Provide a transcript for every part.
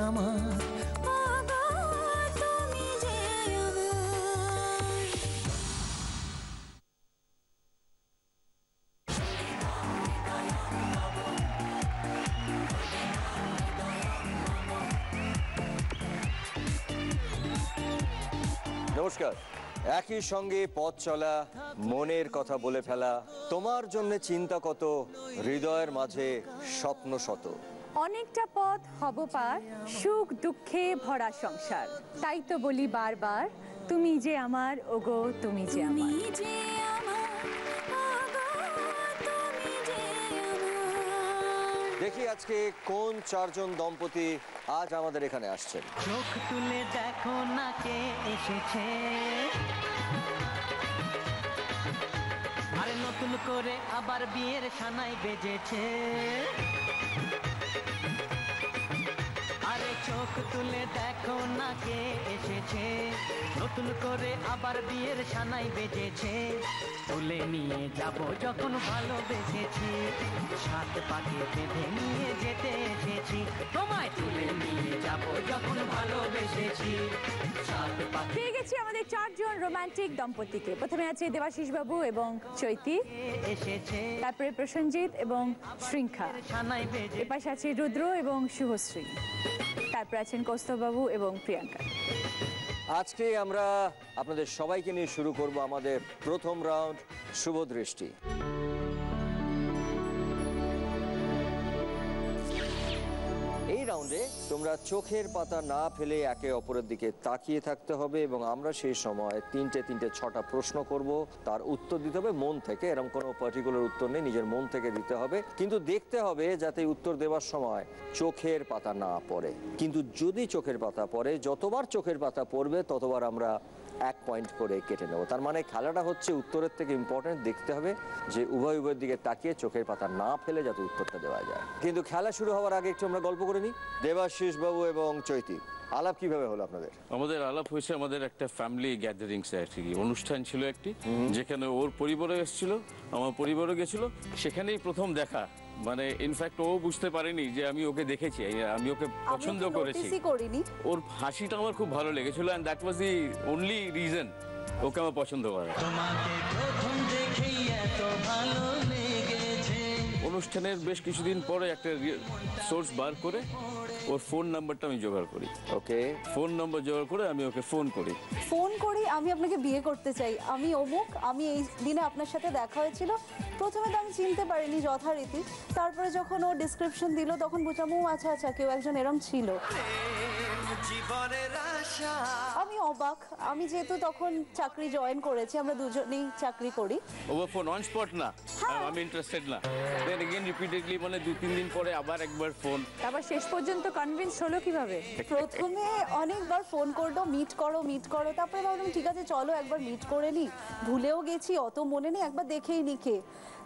আমার। নমস্কার। একই সঙ্গে পথ চলা, মনের কথা বলে ফেলা, তোমার জন্য চিন্তা কত, হৃদয়ের মাঝে স্বপ্ন শত। অনেকটা পথ হব পার, সুখ দুঃখে ভরা সংসার। তাই তো বলি বারবার, তুমি যে আমার, ওগো তুমি যে আমার। দেখি আজকে কোন চারজন দম্পতি আজ আমাদের এখানে আসছেন। চোখ তুলে দেখো না কে এসেছে, আরে নতুন করে আবার বিয়ের সানাই বেজেছে। আরে চোখ তুলে দেখো না কে এসেছে, নতুন করে আবার বিয়ের সানাই বেজেছে। তুলে নিয়ে যাব যখন ভালোবেসেছি, সাত পাকে বেঁধে নিয়ে যেতে এসেছি। তোমায় তুলে নিয়ে যাব যখন ভালোবেসেছি, সাত পাকে। পেয়ে গেছি আমাদের চারজন রোমান্টিক দম্পতিকে। প্রথমে আছে দেবাশিস বাবু এবং চৈতি, এসেছে তারপরে প্রসেনজিৎ এবং শৃঙ্খা, সানাই বেজে। এপাশে আছে রুদ্র এবং শুভশ্রী, তারপর আছেন কৌস্তববাবু এবং প্রিয়াঙ্কা। আজকে আমরা আপনাদের সবাইকে নিয়ে শুরু করব আমাদের প্রথম রাউন্ড, শুভ দৃষ্টি। এই রাউন্ডে তোমরা চোখের পাতা না ফেলে একে অপরের দিকে তাকিয়ে থাকতে হবে এবং আমরা সেই সময় তিনটে 6টা প্রশ্ন করব, তার উত্তর দিতে হবে মন থেকে। এরকম কোনো পার্টিকুলার উত্তর নেই, নিজের মন থেকে দিতে হবে, কিন্তু দেখতে হবে যাতে উত্তর দেওয়ার সময় চোখের পাতা না পড়ে। কিন্তু যদি চোখের পাতা পড়ে, যতবার চোখের পাতা পড়বে ততবার আমরা 1 পয়েন্ট করে কেটে নেব। তার মানে খেলাটা হচ্ছে উত্তরের থেকে ইম্পর্টেন্ট, দেখতে হবে যে উভয়ের দিকে তাকিয়ে চোখের পাতা না ফেলে যাতে উত্তরটা দেওয়া যায়। কিন্তু খেলা শুরু হওয়ার আগে একটু আমরা গল্প করে নিই। দেবাশিস বাবু এবং চৈতি, আলাপ কিভাবে হলো আপনাদের? আমাদের আলাপ হয়েছে আমাদের একটা ফ্যামিলি গ্যাদারিংস, অনুষ্ঠান ছিল একটি, যেখানে ওর পরিবারও এসেছিল, আমার পরিবারও গেছিল। সেখানেই প্রথম দেখা, মানে ইনফ্যাক্ট ও বুঝতে পারেনি যে আমি ওকে দেখেছি, আমি ওকে পছন্দ করেছি। ওর হাসিটা আমার খুব ভালো লেগেছিল, and that was the only reason okay আমার পছন্দ করা। তোমাকে প্রথম দেখেই এত ভালো লেগেছে। অনুষ্ঠানের বেশ কিছুদিন পরে একটা সোর্স বার করে ওর ফোন নাম্বারটা আমি জোগাড় করি। ওকে, ফোন নাম্বার জোগাড় করে আমি ওকে ফোন করি। আমি আপনাকে বিয়ে করতে চাই, আমি অমুক, আমি এই দিনে আপনার সাথে দেখা হয়েছিল। প্রথমে তো আমি চিনতে পারিনি যথারীতি, তারপরে যখন ও ডিসক্রিপশন দিল তখন বুঝলাম ও আচ্ছা আচ্ছা কেউ একজন এরম ছিল। আমি অবাক, আমি যেহেতু তখন চাকরি জয়েন করেছি, আমরা দুজনেই চাকরি করি। ওভার ফোন, অন স্পট না, আমি ইন্টারেস্টেড না। দেন এগেইন রিপিটেডলি, মানে 2-3 দিন পরে আবার একবার ফোন। তারপর শেষ পর্যন্ত কনভিন্স হলো কিভাবে? প্রথমে অনেকবার ফোন করলো, মিট করো, তারপরে ভাবলাম ঠিক আছে চলো একবার মিট করে নি, ভুলেও গেছি, অত মনে নেই, একবার দেখেই নি কে।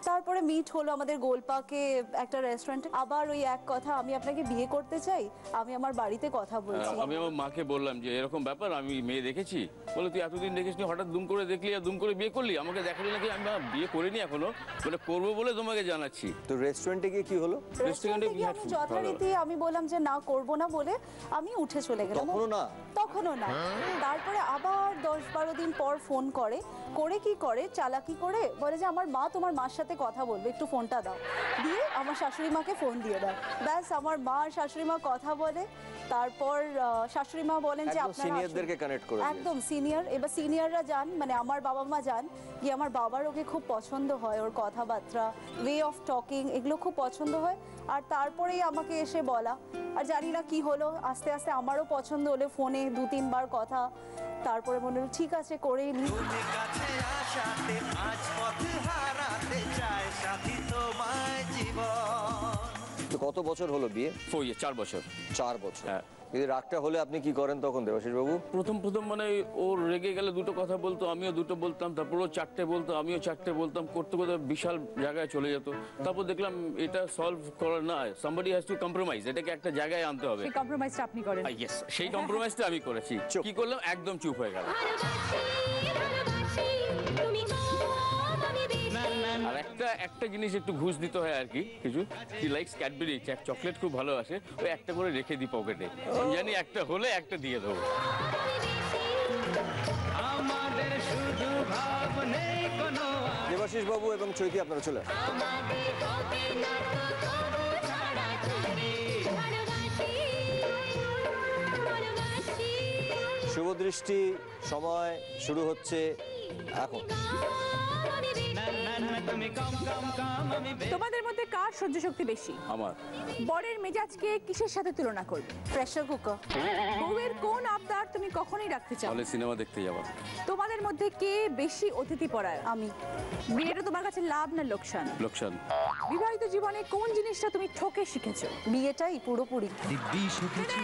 তারপরে মিট হলো আমাদের গোলপাকে একটা রেস্টুরেন্টে। আবার ওই এক কথা, আমি আপনাকে বিয়ে করতে চাই, আমি আমার বাড়িতে কথা বলছি। আমি আমার মাকে বললাম যে এরকম ব্যাপার, আমি মেয়ে দেখেছি। বলে তুই এতদিন দেখিসনি, হঠাৎ দুম করে দেখলি আর দুম করে বিয়ে করলি? আমাকে দেখালি নাকি? আমি বিয়ে করিনি এখনো, মানে করবো বলে তোমাকে জানাচ্ছি। তো রেস্টুরেন্টে গিয়ে কি হলো? রেস্টুরেন্টে গিয়ে আমি যথারীতি আমি বললাম যে না করব না বলে আমি উঠে চলে গেলাম। তখনও না। তারপরে আবার 10-12 দিন পর ফোন করে কি করে চালাকি করে বলে যে আমার মা তোমার মার সাথে কথা বলবে, একটু ফোনটা দাও। দিয়ে আমার শাশুড়ি মাকে ফোন দিয়ে দেয়। ব্যাস, আমার মা আর শাশুড়ি মা কথা বলে। তারপর শাশুড়ি মা বলেন যে আপনারা সিনিয়রদেরকে কানেক্ট করে, একদম সিনিয়র। এবার সিনিয়ররা যান, মানে আমার বাবা মা যান গিয়ে, আমার বাবার ওকে খুব পছন্দ হয়, ওর কথাবার্তা, ওয়ে অফ টকিং, এগুলো খুব পছন্দ হয়। আর তারপরেই আমাকে এসে বলা, আর জানি না কি হলো, আস্তে আস্তে আমারও পছন্দ হলো, ফোনে 2-3 বার কথা। তারপরে মনে হলো ঠিক আছে করেই নি। কত বছর হলো বিয়ে? 4 বছর। 4 বছর। হ্যাঁ। যদি রাগটা হলে আপনি কি করেন তখন দেবাশিস বাবু? প্রথম মানে ও রেগে গেলে 2টো কথা বলতো, আমিও 2টো বলতাম, তারপর ও 4টে বলতো, আমিও 4টে বলতাম, করতে করতে বিশাল জায়গায় চলে যেত। তারপর দেখলাম এটা সলভ করার না, somebody has to compromise, এটাকে একটা জায়গায় আনতে হবে। সেই কম্প্রোমাইজটা আপনি করেন? ইয়েস, সেই কম্প্রোমাইজটা আমি করেছি। কি করলাম? একদম চুপ হয়ে গেল। আর একটা জিনিস একটু ঘুষ দিতে হয় আর কি, কিছু কি লাইকস ক্যাডবেরি চকলেট খুব ভালোবাসে, ওই একটা করে রেখে দিই পকেটে, জানি একটা হলে একটা দিয়ে দেবো। আমাদের শুধু ভাব নেই কোনো দেবাশিস বাবু এবং চৈতি আপনারা চলে আসুন। শুভদৃষ্টি, সময় শুরু হচ্ছে এখন। তুমি কম কম কম আমি তোমাদের মধ্যে কার সহ্য শক্তি বেশি? আমার। বরের মেজাজকে কিসের সাথে তুলনা করবে? Pressure cooker. বউয়ের কোন আবদার তুমি কখনোই রাখতে চাও? তাহলে সিনেমা দেখতে যাবো। তোমাদের মধ্যে কে বেশি অতিথি পরায়ণ? আমি। বিয়েটা তোমার কাছে লাভ না লোকসান? লোকসান। বিবাহিত জীবনে কোন জিনিসটা তুমি ঠকে শিখেছো? বিয়েটাই পুরোপুরি। দিব্যি সুখেছি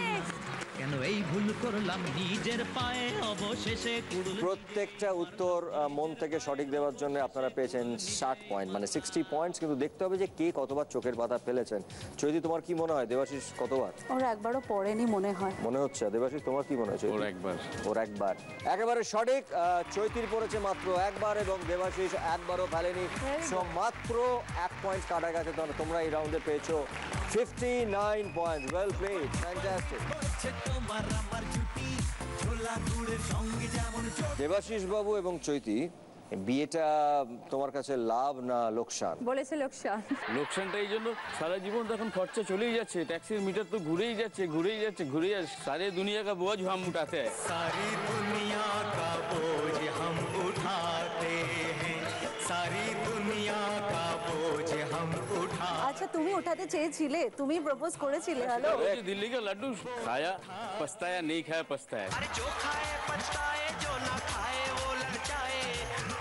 কেন এই ভুল করলাম নিজের পায়ে অবশেষে কুড়ুল। প্রত্যেকটা উত্তর মন থেকে সঠিক দেওয়ার জন্য আপনারা পেয়েছেন 60 পয়েন্ট, মানে 60 পয়েন্টস। কিন্তু দেখতে হবে যে কে কতবার চোখের পাতা ফেলেছেন। চৈতি, তোমার কি মনে হয় দেবাশিস কতবার? ওরা একবারও পড়েনি মনে হয়। মনে হচ্ছে। দেবাশিস, তোমার কি মনে হয়? ওর একবার। ওর একবার। একেবারে সঠিক। চৈতির পড়েছে মাত্র একবার এবং দেবাশিস একবারও ফেলেনি। সো মাত্র 1 পয়েন্ট কাটা গেছে। তোমরা এই রাউন্ডে পেয়েছো 59 point. Well played, fantastic. Debashis বাবু এবং চৈতি, বিয়েটা তোমার কাছে লাভ না লোকসান? বলেছে লোকসান। লোকসানটা এই জন্য, সারা জীবন তো এখন খরচা চলেই যাচ্ছে, ট্যাক্সির মিটার তো ঘুরেই যাচ্ছে ঘুরেই যাচ্ছে ঘুরেই যাচ্ছে, সারে দুনিয়া কা বোঝ হাম উঠাতে হ্যায়। सारी दुनिया का बोझ हम उठाते हैं, सारी दुनिया का बोझ हम उठा। আচ্ছা, তুমি ওঠাতে চেয়েছিলে, তুমি প্রপোজ করেছিলে। হ্যালো, दिल्ली का लड्डू खाया पछताया, नहीं खाया पछताया। अरे जो खाए पछताए, जो ना खाए वो ललचाए,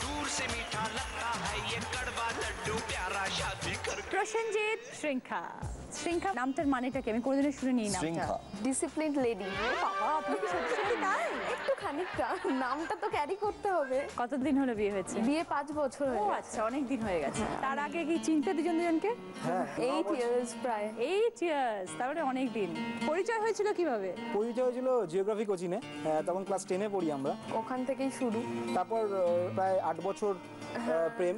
दूर से मीठा लगता है ये कड़वा लड्डू प्यारा शादी कर। প্রসেনজিৎ, শৃঙ্খা। শৃঙ্খা নামটার মানেটা কি? আমি কোনোদিনও শুনিনি এই নামটা। শৃঙ্খা। Disciplined lady. বাবা, আপনি কি সত্যি সত্যি তাই? একটু খানিকটা নামটা তো ক্যারি করতে হবে। কতদিন হলো বিয়ে হয়েছে? বিয়ে 5 বছর ও হয়ে গেছে। আচ্ছা, অনেক দিন হয়ে গেছে। তার আগে কি চিনতে দুজন দুজনকে? 8 ইয়ার্স প্রায়। 8 ইয়ার্স, তারপরে অনেক দিন। পরিচয় হয়েছিল কিভাবে? পরিচয় হয়েছিল জিওগ্রাফি কোচিংয়ে, তখন ক্লাস 10-এ পড়ি আমরা। ওখান থেকেই শুরু। তারপর প্রায় 8 বছর প্রেম,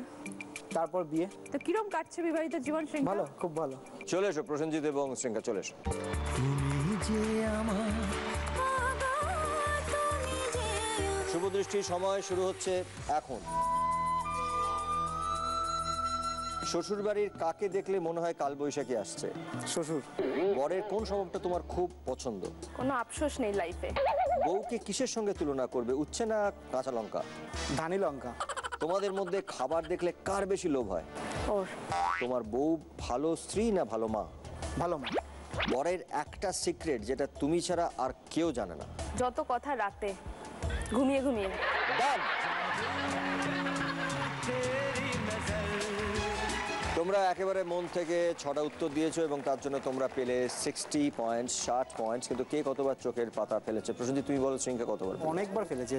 তারপর বিয়ে। তো কিরম কাটছে বিবাহিত জীবন শৃঙ্খা? ভালো, খুব ভালো। চলে এসো প্রসেনজিৎ এবং শৃঙ্খা, চলে এসো। তুমি যে আমার শুভদৃষ্টি, সময় শুরু হচ্ছে এখন। শ্বশুর বাড়ির কাকে দেখলে মনে হয় কালবৈশাখী আসছে? শ্বশুর। বরের কোন স্বভাবটা তোমার খুব পছন্দ? কোনো আফসোস নেই লাইফে। বউকে কিসের সঙ্গে তুলনা করবে, উচ্ছে না কাঁচা লঙ্কা? ধানি লঙ্কা। তোমাদের মধ্যে খাবার দেখলে কার বেশি লোভ হয়? ওর। তোমার বউ ভালো স্ত্রী না ভালো মা? ভালো মা। বরের একটা সিক্রেট যেটা তুমি ছাড়া আর কেউ জানে না? যত কথা রাতে ঘুমিয়ে ঘুমিয়ে। Done! তোমরা একেবারে মন থেকে 6টা উত্তর দিয়েছো এবং তার জন্য তোমরা পেলে 60 পয়েন্ট, 60 পয়েন্ট। কিন্তু কে কতবার চোখের পাতা ফেলেছে? প্রসেনজিৎ, তুমি বলো শৃঙ্খা কতবার? অনেকবার ফেলেছে।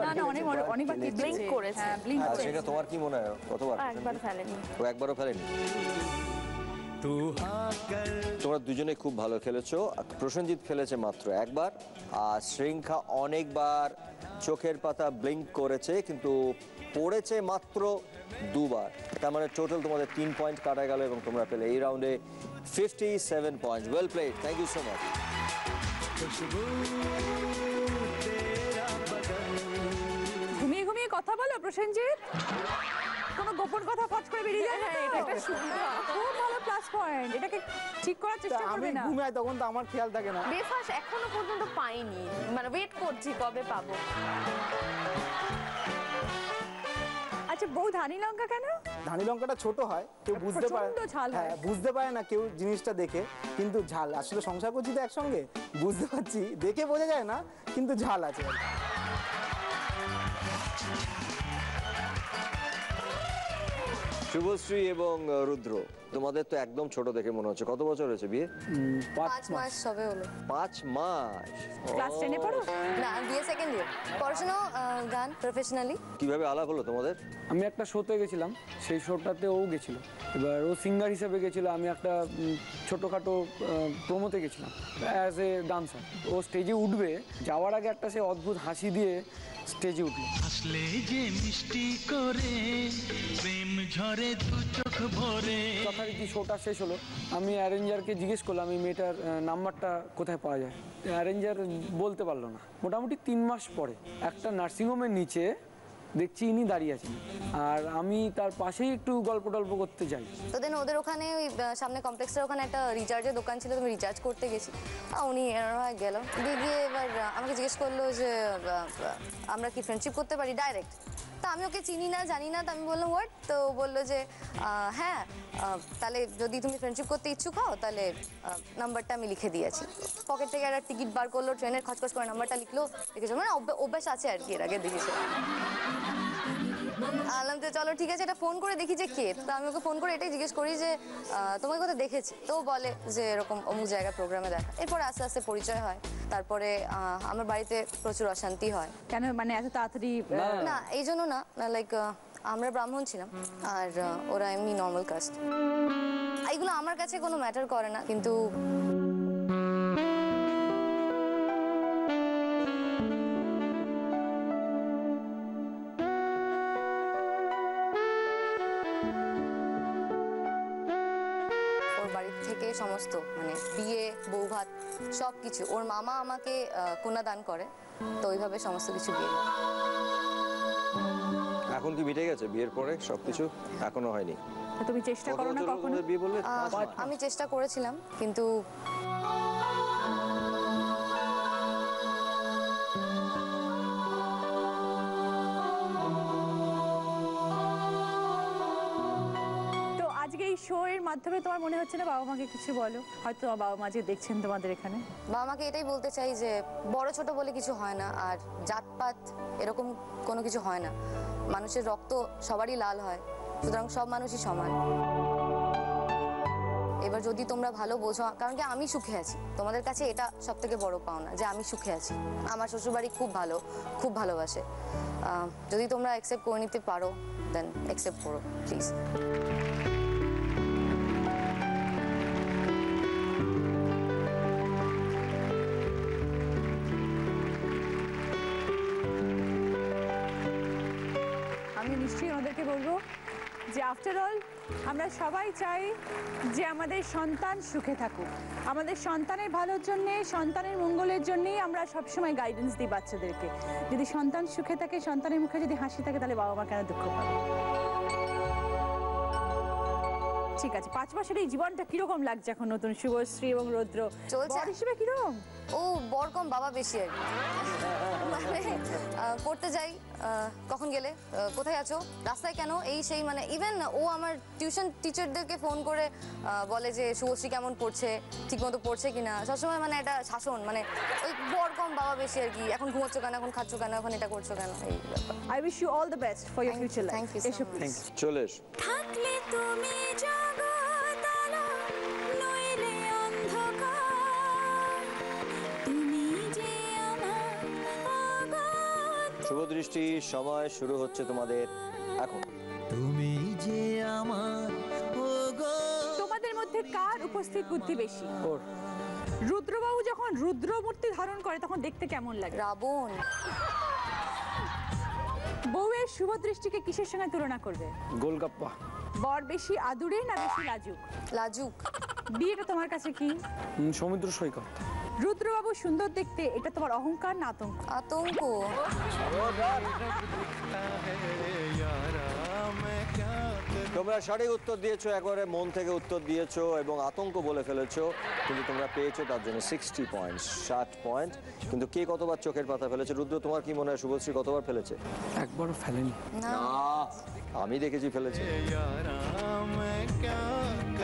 না না, অনেকবার কি Blink করেছে। হ্যাঁ, blink আর করেছে। শৃঙ্খা, তোমার কি মনে হয় কতবার? একবার ফেলেনি। ও একবারও ফেলেনি। तू हाँ कर। তোমরা দুজনে খুব ভালো খেলেছো। প্রসেনজিৎ ফেলেছে মাত্র একবার, আর শৃঙ্খা অনেকবার চোখের পাতা ব্লিঙ্ক করেছে, কিন্তু পড়েছে মাত্র 2বার। তার মানে টোটাল তোমাদের 3 পয়েন্ট কাটা গেল এবং তোমরা পেলে এই রাউন্ডে 57 point. Well played, thank you so much. ঘুমিয়ে ঘুমিয়ে কথা বলো প্রসেনজিৎ? কোনো গোপন কথা ফট করে বেরিয়ে যায় না? এটা একটা সুবিধা, খুব ভালো প্লাস পয়েন্ট। এটাকে ঠিক করার চেষ্টা আমি করবে না? ঘুমাই তখন তো আমার খেয়াল থাকে না। বেফাস এখনো পর্যন্ত পাইনি, মানে ওয়েট করছি কবে পাবো। আচ্ছা, বউ ধানি লঙ্কা কেন? ধানি লঙ্কাটা ছোট হয়, কেউ বুঝতে পারে। প্রচণ্ড ঝাল হয়। হ্যাঁ, বুঝতে পারে না কেউ জিনিসটা দেখে, কিন্তু ঝাল। আসলে সংসার করছি তো একসঙ্গে, বুঝতে পারছি, দেখে বোঝা যায় না কিন্তু ঝাল আছে। শুভশ্রী এবং রুদ্র, তোমাদের তো একদম ছোট দেখে মনে হচ্ছে। কত বছর হয়েছে বিয়ে? 5 মাস সবে হলো। 5 মাস। ক্লাস 10-এ পড়ো? না, বিয়ে সেকেন্ড ইয়ার। পড়াশোনা, গান, প্রফেশনালি। কিভাবে আলাপ হলো তোমাদের? আমি একটা শোতে গেছিলাম, সেই শোটাতে ও গেছিল। এবার ও সিঙ্গার হিসেবে গেছিল, আমি একটা ছোটোখাটো প্রোমোতে গেছিলাম অ্যাজ এ ডান্সার। ও স্টেজে উঠবে, যাওয়ার আগে একটা সে অদ্ভুত হাসি দিয়ে স্টেজে উঠলো। हंसले जे मिष्टि करे प्रेम ঝরে দু চোখ ভরে। যথারীতি শোটা শেষ হলো, আমি অ্যারেঞ্জারকে জিজ্ঞেস করলাম এই মেয়েটার নাম্বারটা কোথায় পাওয়া যায়। অ্যারেঞ্জার বলতে পারলো না। মোটামুটি 3 মাস পরে একটা নার্সিংহোমের নিচে দেখছি ইনি দাঁড়িয়ে আছেন, আর আমি তার পাশেই একটু গল্প টল্প করতে যাই। তো দেন ওদের ওখানে ওই সামনে কমপ্লেক্সের ওখানে একটা রিচার্জের দোকান ছিল, তুমি রিচার্জ করতে গেছি। উনি গেল গিয়ে এবার আমাকে জিজ্ঞেস করলো যে আমরা কি ফ্রেন্ডশিপ করতে পারি ডাইরেক্ট। তো আমি ওকে চিনি না জানি না, তো আমি বললাম হোয়াট। তো বললো যে হ্যাঁ তাহলে যদি তুমি ফ্রেন্ডশিপ করতে ইচ্ছুক হও তাহলে নাম্বারটা আমি লিখে দিয়েছি। পকেট থেকে একটা টিকিট বার করলো, ট্রেনের খচখচ করে নাম্বারটা লিখলো, লিখেছো মানে অভ্যাস আছে আর কি, এর আগে দেখেছে। আলাম তো চলো ঠিক আছে, এটা ফোন করে দেখি যে কে। তো আমি ওকে ফোন করে এটাই জিজ্ঞেস করি যে তোমাকে কোথায় দেখেছি। তো বলে যে এরকম অমুক জায়গায় প্রোগ্রামে দেখা। এরপরে আস্তে আস্তে পরিচয় হয়। তারপরে আমার বাড়িতে প্রচুর অশান্তি হয়। কেন মানে এত তাড়াতাড়ি? না এই জন্য না, লাইক আমরা ব্রাহ্মণ ছিলাম আর ওরা এমনি নর্মাল কাস্ট। এইগুলো আমার কাছে কোনো ম্যাটার করে না, কিন্তু বাড়ির থেকে সমস্ত মানে বিয়ে বৌভাত সব কিছু ওর মামা আমাকে কন্যাদান করে, তো ওইভাবে সমস্ত কিছু বিয়ে। এখন কি মিটে গেছে বিয়ের পরে সবকিছু? এখনো হয়নি? তুমি চেষ্টা করো না কখনো? বিয়ে বললে আমি চেষ্টা করেছিলাম কিন্তু আজকে এই শো এর মাধ্যমে তোমার মনে হচ্ছে না বাবা মাকে কিছু বলো? হয়তো তোমার বাবা মা যে দেখছেন তোমাদের এখানে। বাবা মাকে এটাই বলতে চাই যে বড় ছোট বলে কিছু হয় না, আর জাতপাত এরকম কোনো কিছু হয় না। মানুষের রক্ত সবারই লাল হয়, সুতরাং সব মানুষই সমান। এবার যদি তোমরা ভালো বোঝো, কারণ কি আমি সুখে আছি, তোমাদের কাছে এটা সব থেকে বড় পাওনা যে আমি সুখে আছি। আমার শ্বশুরবাড়ি খুব ভালো, খুব ভালোবাসে। যদি তোমরা অ্যাকসেপ্ট করে নিতে পারো দেন অ্যাকসেপ্ট করো প্লিজ। আমি নিশ্চয়ই ওদেরকে বলবো যে আফটার অল আমরা সবাই চাই যে আমাদের সন্তান সুখে থাকুক। আমাদের সন্তানের ভালোর জন্যে, সন্তানের মঙ্গলের জন্যেই আমরা সবসময় গাইডেন্স দিই বাচ্চাদেরকে। যদি সন্তান সুখে থাকে, সন্তানের মুখে যদি হাসি থাকে, তাহলে বাবা মা কেন দুঃখ পাবে? ঠিক আছে, 5 মাসের এই জীবনটা কিরকম লাগছে এখন নতুন শুভশ্রী এবং রৌদ্র চলছে হিসেবে কিরকম? ও বর কম বাবা বেশি আর কি। মানে করতে যাই, কখন গেলে, কোথায় আছো, রাস্তায় কেন, এই সেই, মানে ইভেন ও আমার টিউশন টিচারদেরকে ফোন করে বলে যে শুভশ্রী কেমন পড়ছে, ঠিকমতো পড়ছে কিনা। সবসময় মানে একটা শাসন, মানে ওই বর কম বাবা বেশি আর কি। এখন ঘুমোচ্ছ কেন, এখন খাচ্ছ কেন, এখন এটা করছো কেন, এই ব্যাপার। I wish you all the best for your future life. Thank you so much. চলে এসো। থাকলে তুমি জগৎ আলো, নইলে অন্ধকার, তুমি যে আমার অগোচর। শুভ দৃষ্টি, সময় শুরু হচ্ছে তোমাদের এখন। তুমি যে আমার তোমাদের মধ্যে কার উপস্থিত বুদ্ধি বেশি? ওর। রুদ্রবাবু যখন রুদ্র মূর্তি ধারণ করে তখন দেখতে কেমন লাগে? রাবণ। বউয়ের শুভ দৃষ্টিকে কিসের সঙ্গে তুলনা করবে? গোলগাপ্পা। বর বেশি আদুরে না বেশি লাজুক? লাজুক। বিয়েটা তোমার কাছে কি? সমুদ্র সৈকত। রুদ্রবাবু সুন্দর দেখতে, এটা তোমার অহংকার না আতঙ্ক? আতঙ্ক। তোমরা সঠিক উত্তর দিয়েছো, একবারে মন থেকে উত্তর দিয়েছো এবং আতঙ্ক বলে ফেলেছো, কিন্তু তোমরা পেয়েছো তার জন্য 60 পয়েন্ট, 60 পয়েন্ট। কিন্তু কে কতবার চোখের পাতা ফেলেছে? রুদ্র, তোমার কি মনে হয় শুভশ্রী কতবার ফেলেছে? একবারও ফেলেনি। না, আমি দেখেছি ফেলেছে।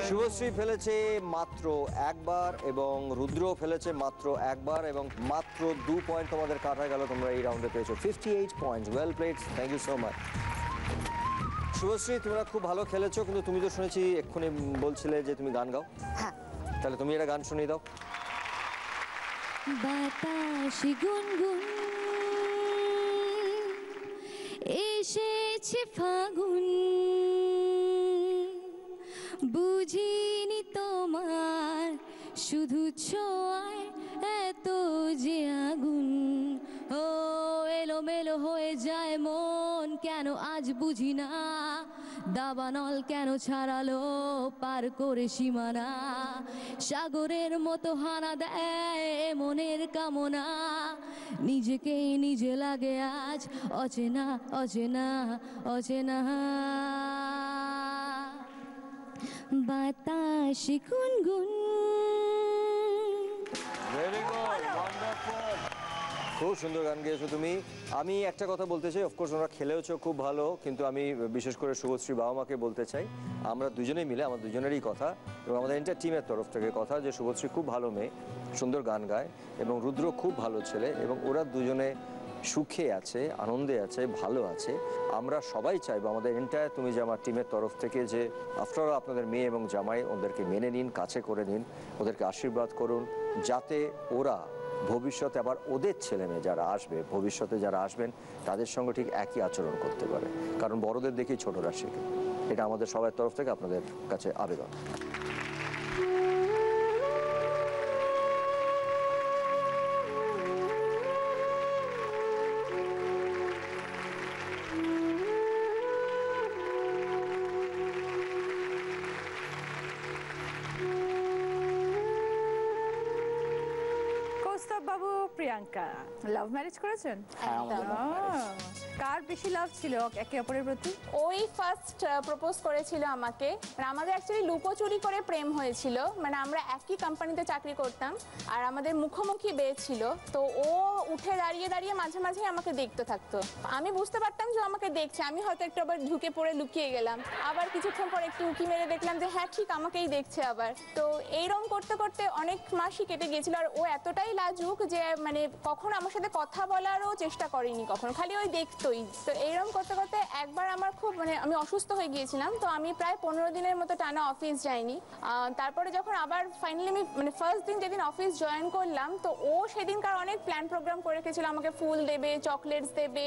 শুভশ্রী ফেলেছে মাত্র একবার এবং রুদ্র ফেলেছে মাত্র একবার, এবং মাত্র 2 পয়েন্ট তোমাদের কাটা গেল। তোমরা এই রাউন্ডে পেয়েছো 58 point. Well played, thank you so much. Subhashree, তোমরা খুব ভালো খেলেছো, কিন্তু তুমি তো শুনেছি এক্ষুনি বলছিলে যে তুমি গান গাও। হ্যাঁ, তাহলে তুমি একটা গান শুনিয়ে দাও। বাতাসে গুনগুন এসেছে ফাগুন, বুঝিনি তোমার শুধু ছোঁয়ায় এত যে আগুন। ও এলোমেলো হয়ে যায় মন, কেন আজ বুঝি না দাবানল কেন ছাড়ালো পার করে সীমানা, সাগরের মতো হানা দেয় মনের কামনা, নিজেকেই নিজে লাগে আজ অচেনা অচেনা অচেনা। বাতাস গুনগুন। ভেরি গুড, ওয়ান্ডারফুল, খুব সুন্দর গান গেয়েছো তুমি। আমি একটা কথা বলতে চাই, অফকোর্স ওরা খেলেওছো খুব ভালো, কিন্তু আমি বিশেষ করে শুভশ্রী বাবা মাকে বলতে চাই, আমরা দুজনেই মিলে, আমার দুজনেরই কথা এবং আমাদের এন্টার টিমের তরফ থেকে কথা, যে শুভশ্রী খুব ভালো মেয়ে, সুন্দর গান গায়, এবং রুদ্র খুব ভালো ছেলে, এবং ওরা দুজনে সুখে আছে, আনন্দে আছে, ভালো আছে। আমরা সবাই চাইবো আমাদের এন্টায়ার তুমি যে আমার টিমের তরফ থেকে, যে আফটার আপনাদের মেয়ে এবং জামাই, ওদেরকে মেনে নিন, কাছে করে নিন, ওদেরকে আশীর্বাদ করুন, যাতে ওরা ভবিষ্যতে আবার ওদের ছেলে মেয়ে যারা আসবে, ভবিষ্যতে যারা আসবেন, তাদের সঙ্গে ঠিক একই আচরণ করতে পারে, কারণ বড়দের দেখেই ছোটরা শেখে। এটা আমাদের সবার তরফ থেকে আপনাদের কাছে আবেদন। কৌস্তব বাবু, প্রিয়াঙ্কা লাভ ম্যারেজ করেছেন? কার বেশি লাভ ছিল একে অপরের প্রতি? ওই ফার্স্ট প্রপোজ করেছিল আমাকে। মানে আমাদের অ্যাকচুয়ালি লুকোচুরি করে প্রেম হয়েছিল, মানে আমরা একই কোম্পানিতে চাকরি করতাম আর আমাদের মুখোমুখি বিয়ে ছিল। তো ও উঠে দাঁড়িয়ে দাঁড়িয়ে মাঝে মাঝে আমাকে দেখতে থাকতো, আমি বুঝতে পারতাম যে আমাকে দেখছে, আমি হয়তো একটু আবার ঢুকে পড়ে লুকিয়ে গেলাম, আবার কিছুক্ষণ পর একটু উঁকি মেরে দেখলাম যে হ্যাঁ ঠিক আমাকেই দেখছে আবার। তো এইরকম করতে করতে অনেক মাসই কেটে গিয়েছিল, আর ও এতটাই লাজুক যে মানে কখনো আমার সাথে কথা বলারও চেষ্টা করেনি, কখনো খালি ওই দেখতোই। তো এইরকম করতে করতে একবার আমার খুব মানে আমি অসুস্থ হয়ে গিয়েছিলাম, তো আমি প্রায় 15 দিনের মতো টানা অফিস যাইনি। তারপরে যখন আবার ফাইনালি আমি মানে ফার্স্ট দিন যেদিন অফিস জয়েন করলাম, তো ও সেদিনকার অনেক প্ল্যান প্রোগ্রাম করে রেখেছিল, আমাকে ফুল দেবে, চকলেটস দেবে,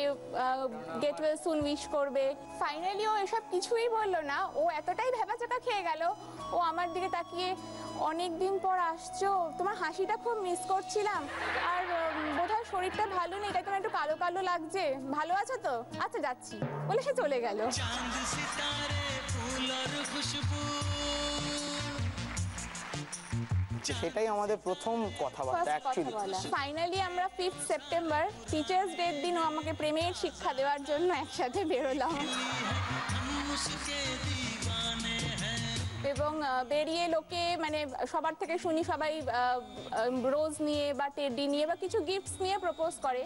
গেট ওয়েল সুন উইশ করবে। ফাইনালি ও এসব কিছুই বললো না, ও এতটাই ভেবাচাকা খেয়ে গেল। ও আমার দিকে তাকিয়ে, অনেক দিন পর আসছো, তোমার হাসিটা খুব মিস করছিলাম, আর বোধহয় শরীরটা ভালো নেই, তাই তোমার একটু কালো কালো লাগছে, ভালো আছো তো? আচ্ছা যাচ্ছি বলে সে চলে গেল। সেটাই আমাদের প্রথম কথাবার্তা অ্যাকচুয়ালি। ফাইনালি আমরা 5 সেপ্টেম্বর টিচার্স ডের দিন ও আমাকে প্রেমের শিক্ষা দেওয়ার জন্য একসাথে বেরোলাম, এবং বেরিয়ে লোকে মানে সবার থেকে শুনি সবাই রোজ নিয়ে বা টেডি নিয়ে বা কিছু গিফটস নিয়ে প্রপোজ করে।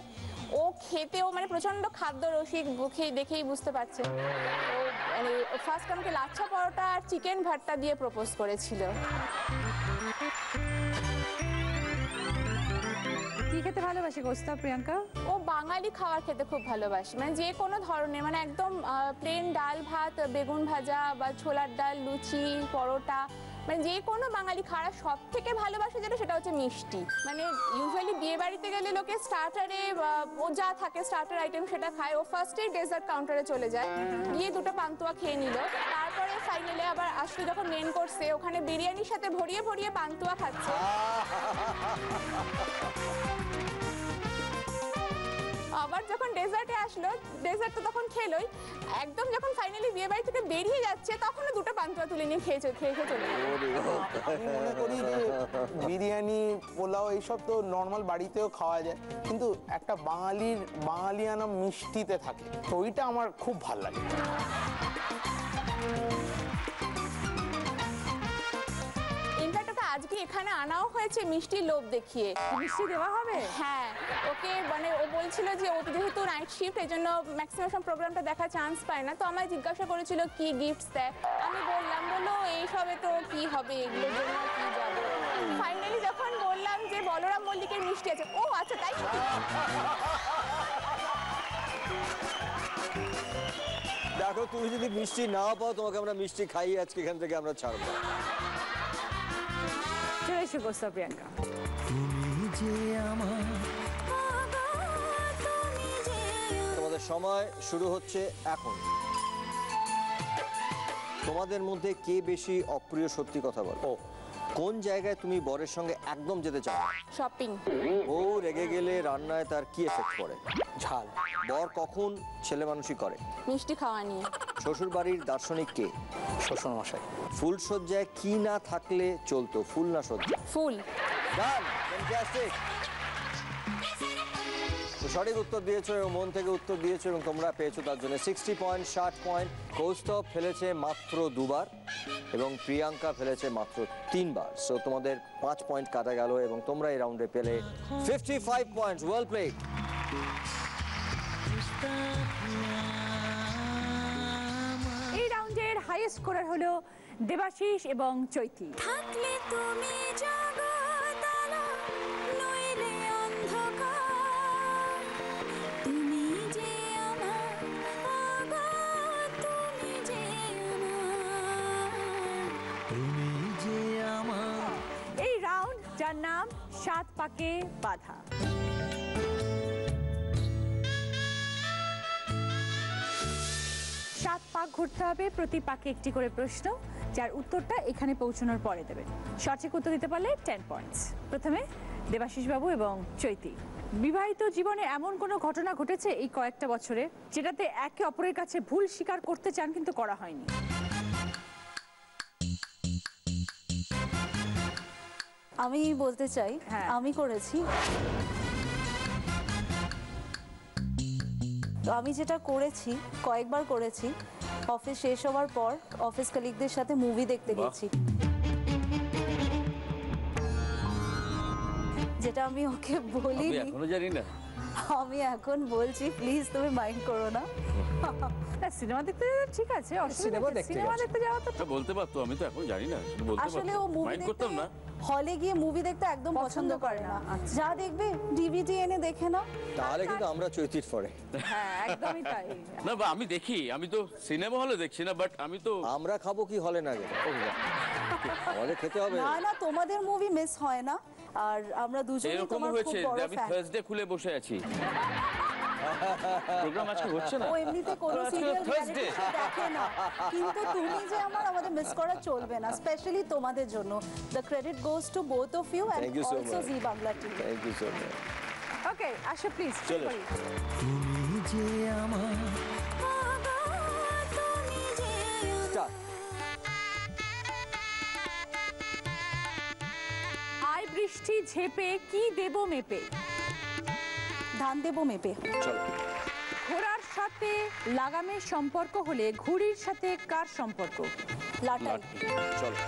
ও খেতেও মানে প্রচন্ড খাদ্য রসিক, দেখেই বুঝতে পারছে। ও মানে ফার্স্ট আমাকে লাচ্ছা পরোটা আর চিকেন ভর্তা দিয়ে প্রপোজ করেছিল। কি খেতে ভালোবাসে কৌস্তব প্রিয়াঙ্কা? ও বাঙালি খাবার খেতে খুব ভালোবাসে, মানে যে কোনো ধরনের, মানে একদম প্লেন ডাল ভাত, বেগুন ভাজা বা ছোলার ডাল, লুচি, পরোটা, মানে যে কোনো বাঙালি খাবার। সব থেকে ভালোবাসে যেটা, সেটা হচ্ছে মিষ্টি। মানে ইউজুয়ালি বিয়ে বাড়িতে গেলে লোকে স্টার্টারে ও যা থাকে স্টার্টার আইটেম সেটা খায়, ও ফার্স্টেই ডেজার্ট কাউন্টারে চলে যায়, গিয়ে দুটো পান্তুয়া খেয়ে নিল, তারপরে ফাইনালি আবার আসলে যখন মেন কোর্সে ওখানে বিরিয়ানির সাথে ভরিয়ে ভরিয়ে পান্তুয়া খাচ্ছে। আবার যখন ডেজার্টে আসলো, ডেজার্ট তো তখন খেলোই, একদম যখন ফাইনালি বিয়ে বাড়ি থেকে বেরিয়ে যাচ্ছে তখনও দুটো পান্তুয়া তুলে নিয়ে খেয়ে চলে গেল। আমি মনে করি যে বিরিয়ানি, পোলাও এইসব তো নর্মাল বাড়িতেও খাওয়া যায়, কিন্তু একটা বাঙালিয়ানা মিষ্টিতে থাকে, তো ওইটা আমার খুব ভালো লাগে। আজকে এখানে আনাও হয়েছে মিষ্টির লোভ দেখিয়ে। মিষ্টি দেওয়া হবে? হ্যাঁ, ওকে মানে ও বলছিল যে ও যেহেতু নাইট শিফট, এই জন্য ম্যাক্সিমাম প্রোগ্রামটা দেখার চান্স পায় না, তো আমায় জিজ্ঞাসা করেছিল কি গিফটস দেয়। আমি বললাম, বললো এইসবে তো কি হবে, এগুলোর জন্য কি যাবো। ফাইনালি যখন বললাম যে বলরাম মল্লিকের মিষ্টি আছে, ও আচ্ছা তাই। দেখো, তুমি যদি মিষ্টি না পাও, তোমাকে আমরা মিষ্টি খাইয়ে আজকে এখান থেকে আমরা ছাড়বো। চলে এসো কৌস্তব প্রিয়াঙ্কা। তোমাদের সময় শুরু হচ্ছে এখন। তোমাদের মধ্যে কে বেশি অপ্রিয় সত্যি কথা বলো? কোন জায়গায় তুমি বরের সঙ্গে একদম যেতে চাও? শপিং। ও রেগে গেলে রান্নায় তার কি এফেক্ট পড়ে? ঝাল। বর কখন ছেলে মানুষই করে? মিষ্টি খাওয়া নিয়ে। শ্বশুর বাড়ির দার্শনিক কে? শ্বশুর মশাই। ফুল সজ্জায় কি না থাকলে চলতো, ফুল না সজ্জা? ফুল। ডান, ফ্যান্টাস্টিক। সঠিক উত্তর দিয়েছো এবং মন থেকে উত্তর দিয়েছো এবং তোমরা পেয়েছো তার জন্য 60 পয়েন্ট, 60 পয়েন্ট। কৌস্তব ফেলেছে মাত্র 2 বার এবং প্রিয়াঙ্কা ফেলেছে মাত্র 3 বার। সো তোমাদের 5 পয়েন্ট কাটা গেল এবং তোমরা এই রাউন্ডে পেলে 55 পয়েন্টস। Well played. এই রাউন্ডের হাইয়েস্ট স্কোরার হলো দেবাশিস এবং চৈতি। থাকলে তুমি জগতারা নইলে অন্ধকার, তুমি যে আমার আগা, তুমি যে আমার। এই রাউন্ড যার নাম 7 পাকে বাঁধা। 7 পাক ঘুরতে হবে, প্রতি পাকে একটি করে প্রশ্ন, যার উত্তরটা এখানে পৌঁছানোর পরে দেবেন। সঠিক উত্তর দিতে পারলে 10 পয়েন্টস। প্রথমে দেবাশিস বাবু এবং চৈতি, বিবাহিত জীবনে এমন কোনো ঘটনা ঘটেছে এই কয়েকটা বছরে যেটাতে একে অপরের কাছে ভুল স্বীকার করতে চান কিন্তু করা হয়নি? আমি বলতে চাই, আমি করেছি। তো আমি যেটা করেছি, কয়েকবার করেছি, অফিস শেষ হওয়ার পর অফিস কলিগদের সাথে মুভি দেখতে গেছি, যেটা আমি ওকে বলিনি। এখনো জানি না। আমি এখন বলছি, প্লিজ তুমি মাইন্ড করো না। সিনেমা দেখতে ঠিক আছে, সিনেমা দেখতে যাওয়া তো বলতে পারতো, আমি তো এখন জানি না, বলতে পারতো। আসলে ও মুভি মাইন্ড করতাম না। হলে গিয়ে মুভি দেখতে একদম পছন্দ করে না, যা দেখবে ডিভিডি এনে দেখে না। তাহলে কিন্তু আমরা চৈতির পরে। হ্যাঁ একদমই তাই। না বা আমি দেখি, আমি তো সিনেমা হলে দেখছি না, বাট আমি তো আমরা খাবো কি হলে না গেলে? আমাদের খেতে হবে। না না, তোমাদের মুভি মিস হয় না, আর আমরা দুজনেই এরকম তোমার খুব হয়েছে বড় আমি ফ্যান। থার্সডে খুলে বসে আছি। প্রোগ্রাম আজকে হচ্ছে না। ও এমনিতে কোনো সিরিয়াল থার্সডে দেখে না, কিন্তু তুমি যে আমাদের মিস করা চলবে না, স্পেশালি তোমাদের জন্য। The credit goes to both of you and Thank you so also much. Zee Bangla TV. Thank you so much. Okay, আসো প্লিজ। চলো। তুমি যে আমার স্টার্ট। আয় বৃষ্টি ঝেপে কি দেব মেপে? ধান দেব মেপে। চলো। ঘোড়ার সাথে লাগামের সম্পর্ক হলে ঘুড়ির সাথে কার সম্পর্ক? লাটাই। চলো।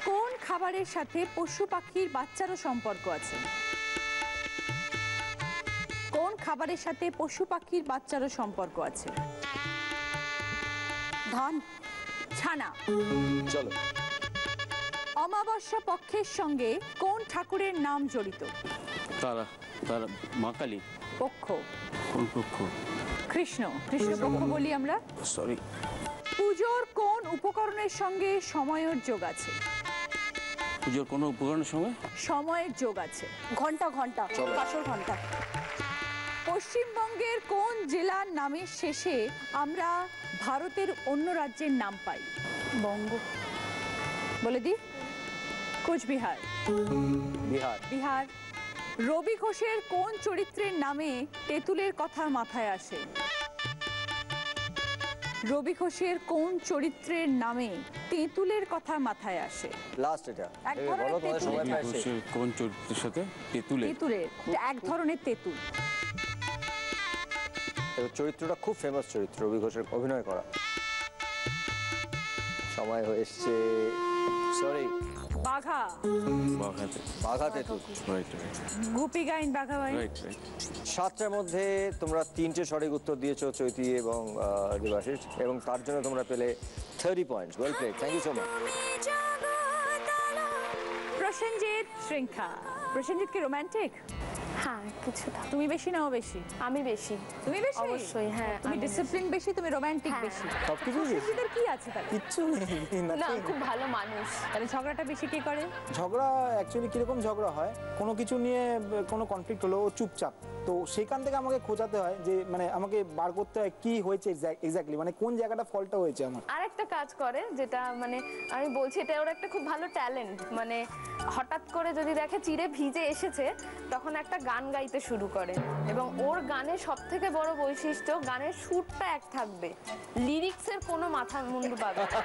কোন খাবারের সাথে পশু পাখির বাচ্চারও সম্পর্ক আছে? কোন খাবারের সাথে পশু পাখির বাচ্চারও সম্পর্ক আছে? ধান। ছানা। চলো। অমাবস্যা পক্ষের সঙ্গে কোন ঠাকুরের নাম জড়িত? তারা তারা মা কালী। পক্ষ। কোন পক্ষ? কৃষ্ণ পক্ষ বলি আমরা। সরি। পুজোর কোন উপকরণের সঙ্গে সময়ের যোগ আছে? পুজোর কোন উপকরণের সঙ্গে সময়ের যোগ আছে। ঘন্টা। ঘন্টা। কাঁসর ঘন্টা। পশ্চিমবঙ্গের কোন জেলার নামের শেষে আমরা ভারতের অন্য রাজ্যের নাম পাই? বঙ্গ। বলে দি। কোচবিহার। বিহার। বিহার। রবি ঘোষের কোন চরিত্রের নামে তেঁতুলের কথা মাথায় আসে? রবি ঘোষের কোন চরিত্রের নামে তেঁতুলের কথা মাথায় আসে? লাস্ট এটা। এক ধরনের বলো তোমাদের সময় তেঁতুল। পাইছে। কোন চরিত্রের সাথে? তেঁতুলের। তেঁতুলের, এক ধরনের তেঁতুল। চরিত্রটা খুব ফেমাস চরিত্র, রবি ঘোষের অভিনয় করা। সময় হয়ে এসছে। সরি। বাঘা। বাঘা তেঁতুল। Right Goopy Gyne Bagha Byne. Right right. 7টার মধ্যে তোমরা 3টে সঠিক উত্তর দিয়েছো, চৈতি এবং দেবাশিস, এবং তার জন্য তোমরা পেলে 30 points. Well played. Thank you so much. Prosenjit, Shrinkha. Prosenjit কি রোমান্টিক? হ্যাঁ কিছুটা। তুমি বেশি নাও বেশি? আমি বেশি। তুমি বেশি? অবশ্যই, হ্যাঁ, তুমি আমি ডিসিপ্লিন বেশি, তুমি রোমান্টিক হ্যাঁ। বেশি। সবকিছু বেশি। প্রসেনজিতের কি আছে তাহলে? কিচ্ছু নেই না, খুব ভালো মানুষ। তাহলে ঝগড়াটা বেশি কে করে? ঝগড়া অ্যাকচুয়ালি কিরকম ঝগড়া হয়, কোনো কিছু নিয়ে কোনো কনফ্লিক্ট হলো ও চুপচাপ, তো সেখান থেকে আমাকে খোঁজাতে হয় যে মানে আমাকে বার করতে হয় কি হয়েছে এক্স্যাক্টলি, মানে কোন জায়গাটা ফলটা হয়েছে আমার। আর একটা কাজ করে যেটা মানে আমি বলছি এটা ওর একটা খুব ভালো ট্যালেন্ট, মানে হঠাৎ করে যদি দেখে চিড়ে ভিজে এসেছে তখন একটা গান গাইতে শুরু করে, এবং ওর গানের সব থেকে বড় বৈশিষ্ট্য গানের সুরটা এক থাকবে, লিরিক্সের কোনো মাথা মুন্ডু পাবে না।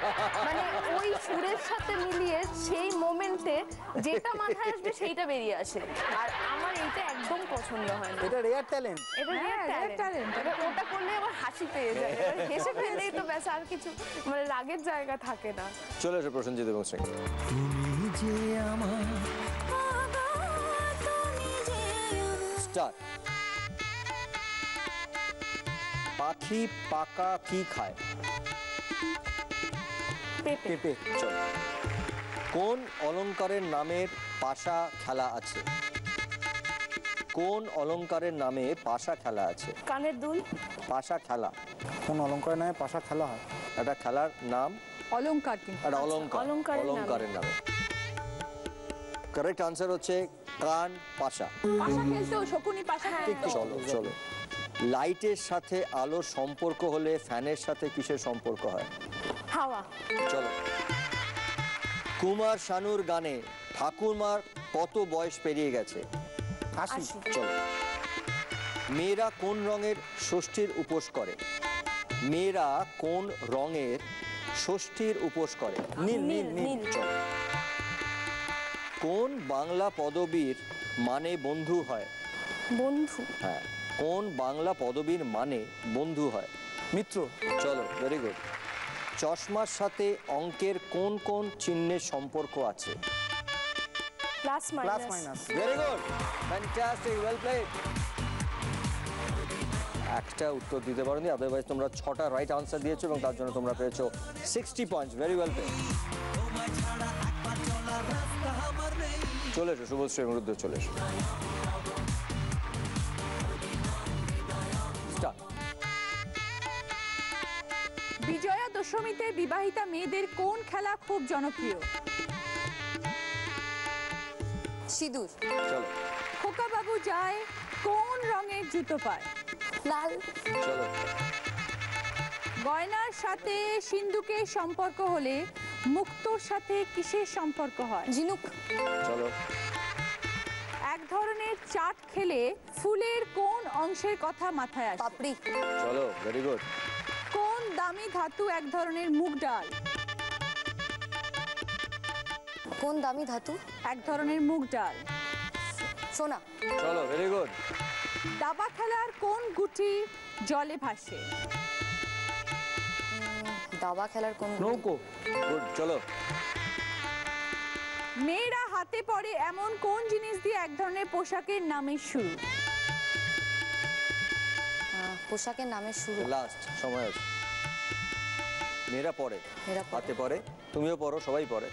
মানে ওই সুরের সাথে মিলিয়ে সেই মোমেন্টে যেটা মাথায় আসবে সেইটা বেরিয়ে আসে, আর আমার এইটা একদম পছন্দ হয় না। এটা রেয়ার ট্যালেন্ট। এটা রেয়ার ট্যালেন্ট। ওটা করলে আমার হাসি পেয়ে যায়, এবার হেসে ফেললেই তো ব্যাস, আর কিছু মানে রাগের জায়গা থাকে না। চলে এসো প্রসেনজিৎ এবং শ্রেণী। স্টার্ট। পাখি পাকা কি খায়? পেঁপে। চলো। কোন অলংকারের নামের পাশা খেলা আছে? কোন অলংকারের নামে পাশা খেলা আছে? কানের দুল। পাশা খেলা কোন অলঙ্কারের নামে পাশা খেলা হয়? একটা খেলার নাম, অলংকার। কিন্তু একটা অলংকার, অলংকারের নামে। কারেক্ট আনসার হচ্ছে কান পাশা। পাশা খেলতো, শকুনি পাশা খেলতো। চলো চলো। লাইটের সাথে আলোর সম্পর্ক হলে ফ্যানের সাথে কিসের সম্পর্ক হয়? হাওয়া। চলো। কুমার শানুর গানে ঠাকুরমার কত বয়স পেরিয়ে গেছে? 80। চলো। মেয়েরা কোন রঙের ষষ্ঠীর উপোস করে? মেয়েরা কোন রঙের ষষ্ঠীর উপোস করে? নীল নীল নীল। চলো। কোন বাংলা পদবীর মানে বন্ধু হয়? বন্ধু। হ্যাঁ, কোন বাংলা পদবীর মানে বন্ধু হয়? মিত্র। চলো, ভেরি গুড। চশমার সাথে অঙ্কের কোন কোন চিহ্নের সম্পর্ক আছে? Plus plus minus. Minus. Very good, fantastic, well played. একটা উত্তর দিতে পারোনি, আদারওয়াইজ তোমরা 6টা রাইট আনসার দিয়েছো এবং তার জন্য তোমরা পেয়েছো 60 পয়েন্টস। Very well played. চলে এসো শুভশ্রী এবং রুদ্র, চলে এসো। স্টার্ট। বিজয়া দশমীতে বিবাহিতা মেয়েদের কোন খেলা খুব জনপ্রিয়? সিঁদুর। চলো। খোকা বাবু যায় কোন রঙের জুতো পায়? লাল। চলো। গয়নার সাথে সিন্ধুকের সম্পর্ক হলে মুক্তোর সাথে কিসের সম্পর্ক হয়? ঝিনুক। চলো। এক ধরনের চাট খেলে ফুলের কোন অংশের কথা মাথায় আসে? পাপড়ি। চলো, ভেরি গুড। কোন দামি ধাতু এক ধরনের মুগ ডাল? কোন দামি ধাতু? এক ধরনের মুগ ডাল। সোনা। চলো, ভেরি গুড। দাবা খেলার কোন গুটি জলে ভাসে? দাবা খেলার কোন? নৌকো। গুড, চলো। মেয়েরা হাতে পরে এমন কোন জিনিস দিয়ে এক ধরনের পোশাকের নামের শুরু? পোশাকের নামের শুরু। লাস্ট সময় আছে। মেয়েরা পরে, মেয়েরা পরে। হাতে পরে, তুমিও পরো, সবাই পরে।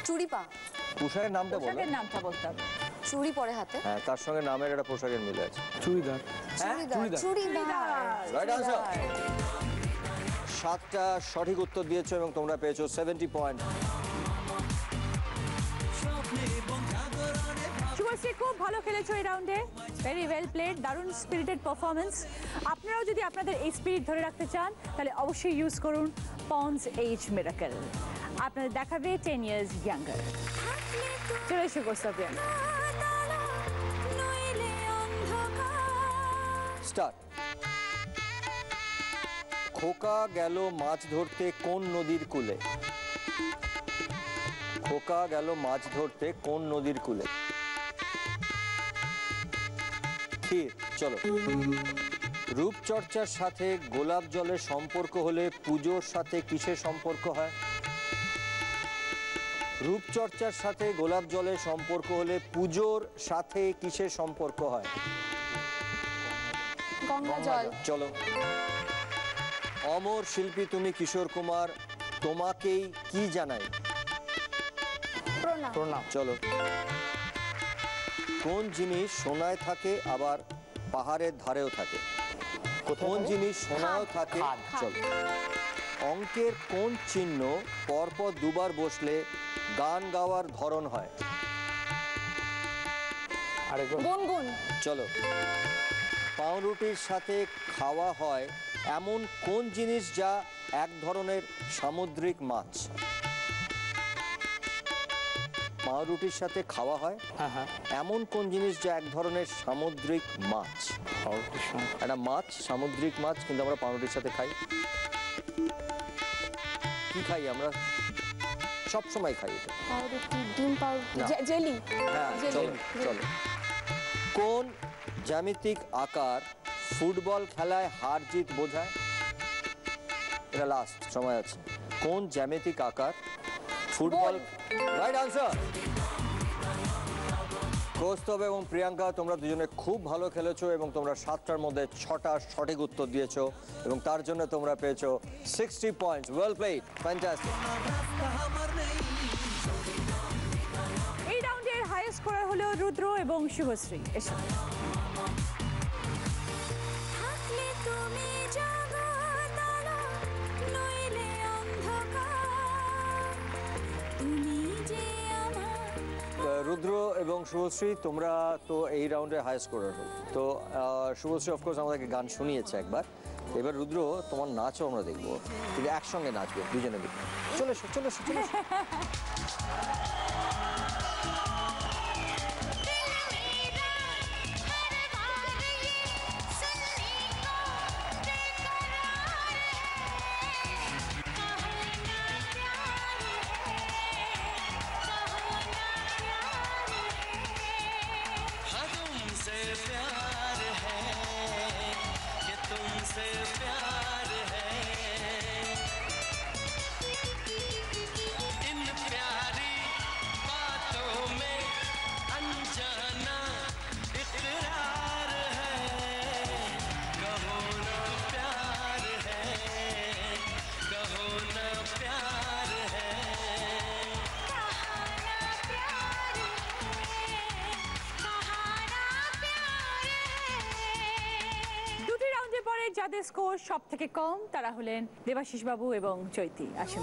চুড়ি পা। পোশাকের নামটা বলো। পোশাকের নামটা বলতে হবে। চুড়ি পরে হাতে। হ্যাঁ, তার সঙ্গে নামের একটা পোশাকের মিলে আছে। চুড়িদার। চুড়িদার। চুড়িদার। Right answer. 7টা সঠিক উত্তর দিয়েছো এবং তোমরা পেয়েছো 70 পয়েন্ট। শুভশ্রী, খুব ভালো খেলেছো এই রাউন্ডে। ভেরি ওয়েল প্লেড, দারুণ স্পিরিটেড পারফরমেন্স। আপনারাও যদি আপনাদের এই স্পিরিট ধরে রাখতে চান তাহলে অবশ্যই ইউজ করুন পন্ডস এজ মিরাকেল। আপনাদের দেখাবে 10 ইয়ার্স ইয়াঙ্গার। চলে এসো গোসাবিয়ান। স্টার্ট। খোকা গেল মাছ ধরতে কোন নদীর কূলে? খোকা গেল মাছ ধরতে কোন নদীর কূলে? ক্ষীর। চলো। রূপচর্চার সাথে গোলাপ জলের সম্পর্ক হলে পুজোর সাথে কিসের সম্পর্ক হয়? রূপচর্চার সাথে গোলাপ জলের সম্পর্ক হলে পুজোর সাথে কিসের সম্পর্ক হয়? গঙ্গা জল। চলো। অমর শিল্পী তুমি কিশোর কুমার তোমাকেই কি জানাই? প্রণাম। প্রণাম। চলো। কোন জিনিস সোনায় থাকে আবার পাহাড়ের ধারেও থাকে? কোন জিনিস সোনায়ও থাকে? চলো। অঙ্কের কোন চিহ্ন পরপর দুবার বসলে গান গাওয়ার ধরন হয়? গুনগুন। চলো। পাউরুটির সাথে খাওয়া হয় এমন কোন জিনিস যা এক ধরনের সামুদ্রিক মাছ? পাউরুটির সাথে খাওয়া হয় এমন কোন জিনিস যা এক ধরনের সামুদ্রিক মাছ? একটা মাছ, সামুদ্রিক মাছ, কিন্তু আমরা পাউরুটির সাথে খাই। কি খাই আমরা? সব সময় খাই এটা। পাউরুটি, ডিম পাউরুটি, না। জেলি। হ্যাঁ, চলো চলো। কোন জ্যামিতিক আকার ফুটবল খেলায় হার জিত বোঝায়? এটা লাস্ট, সময় আছে। কোন জ্যামিতিক আকার ফুটবল? Right answer. কৌস্তব এবং প্রিয়াঙ্কা, তোমরা দুজনে খুব ভালো খেলেছো এবং তোমরা 7টার মধ্যে 6টা সঠিক উত্তর দিয়েছো এবং তার জন্য তোমরা পেয়েছো 60 পয়েন্টস। Well played, fantastic. এই রাউন্ডের হাইয়েস্ট স্কোরার হলো রুদ্র এবং শুভশ্রী। এসো। থাকলে তুমি জগতারা, নইলে অন্ধকার, তুমি যে আমার। রুদ্র এবং শুভশ্রী, তোমরা তো এই রাউন্ডে হাই স্কোরার হল। তো শুভশ্রী অফকোর্স আমাদেরকে গান শুনিয়েছে একবার। এবার রুদ্র, তোমার নাচও আমরা দেখবো, কিন্তু একসঙ্গে নাচবে দুজনে মিলে। চলে এসো, চলে এসো, চলে এসো। যাদের স্কোর সব থেকে কম তারা হলেন দেবাশিস বাবু এবং চৈতি। আসুন।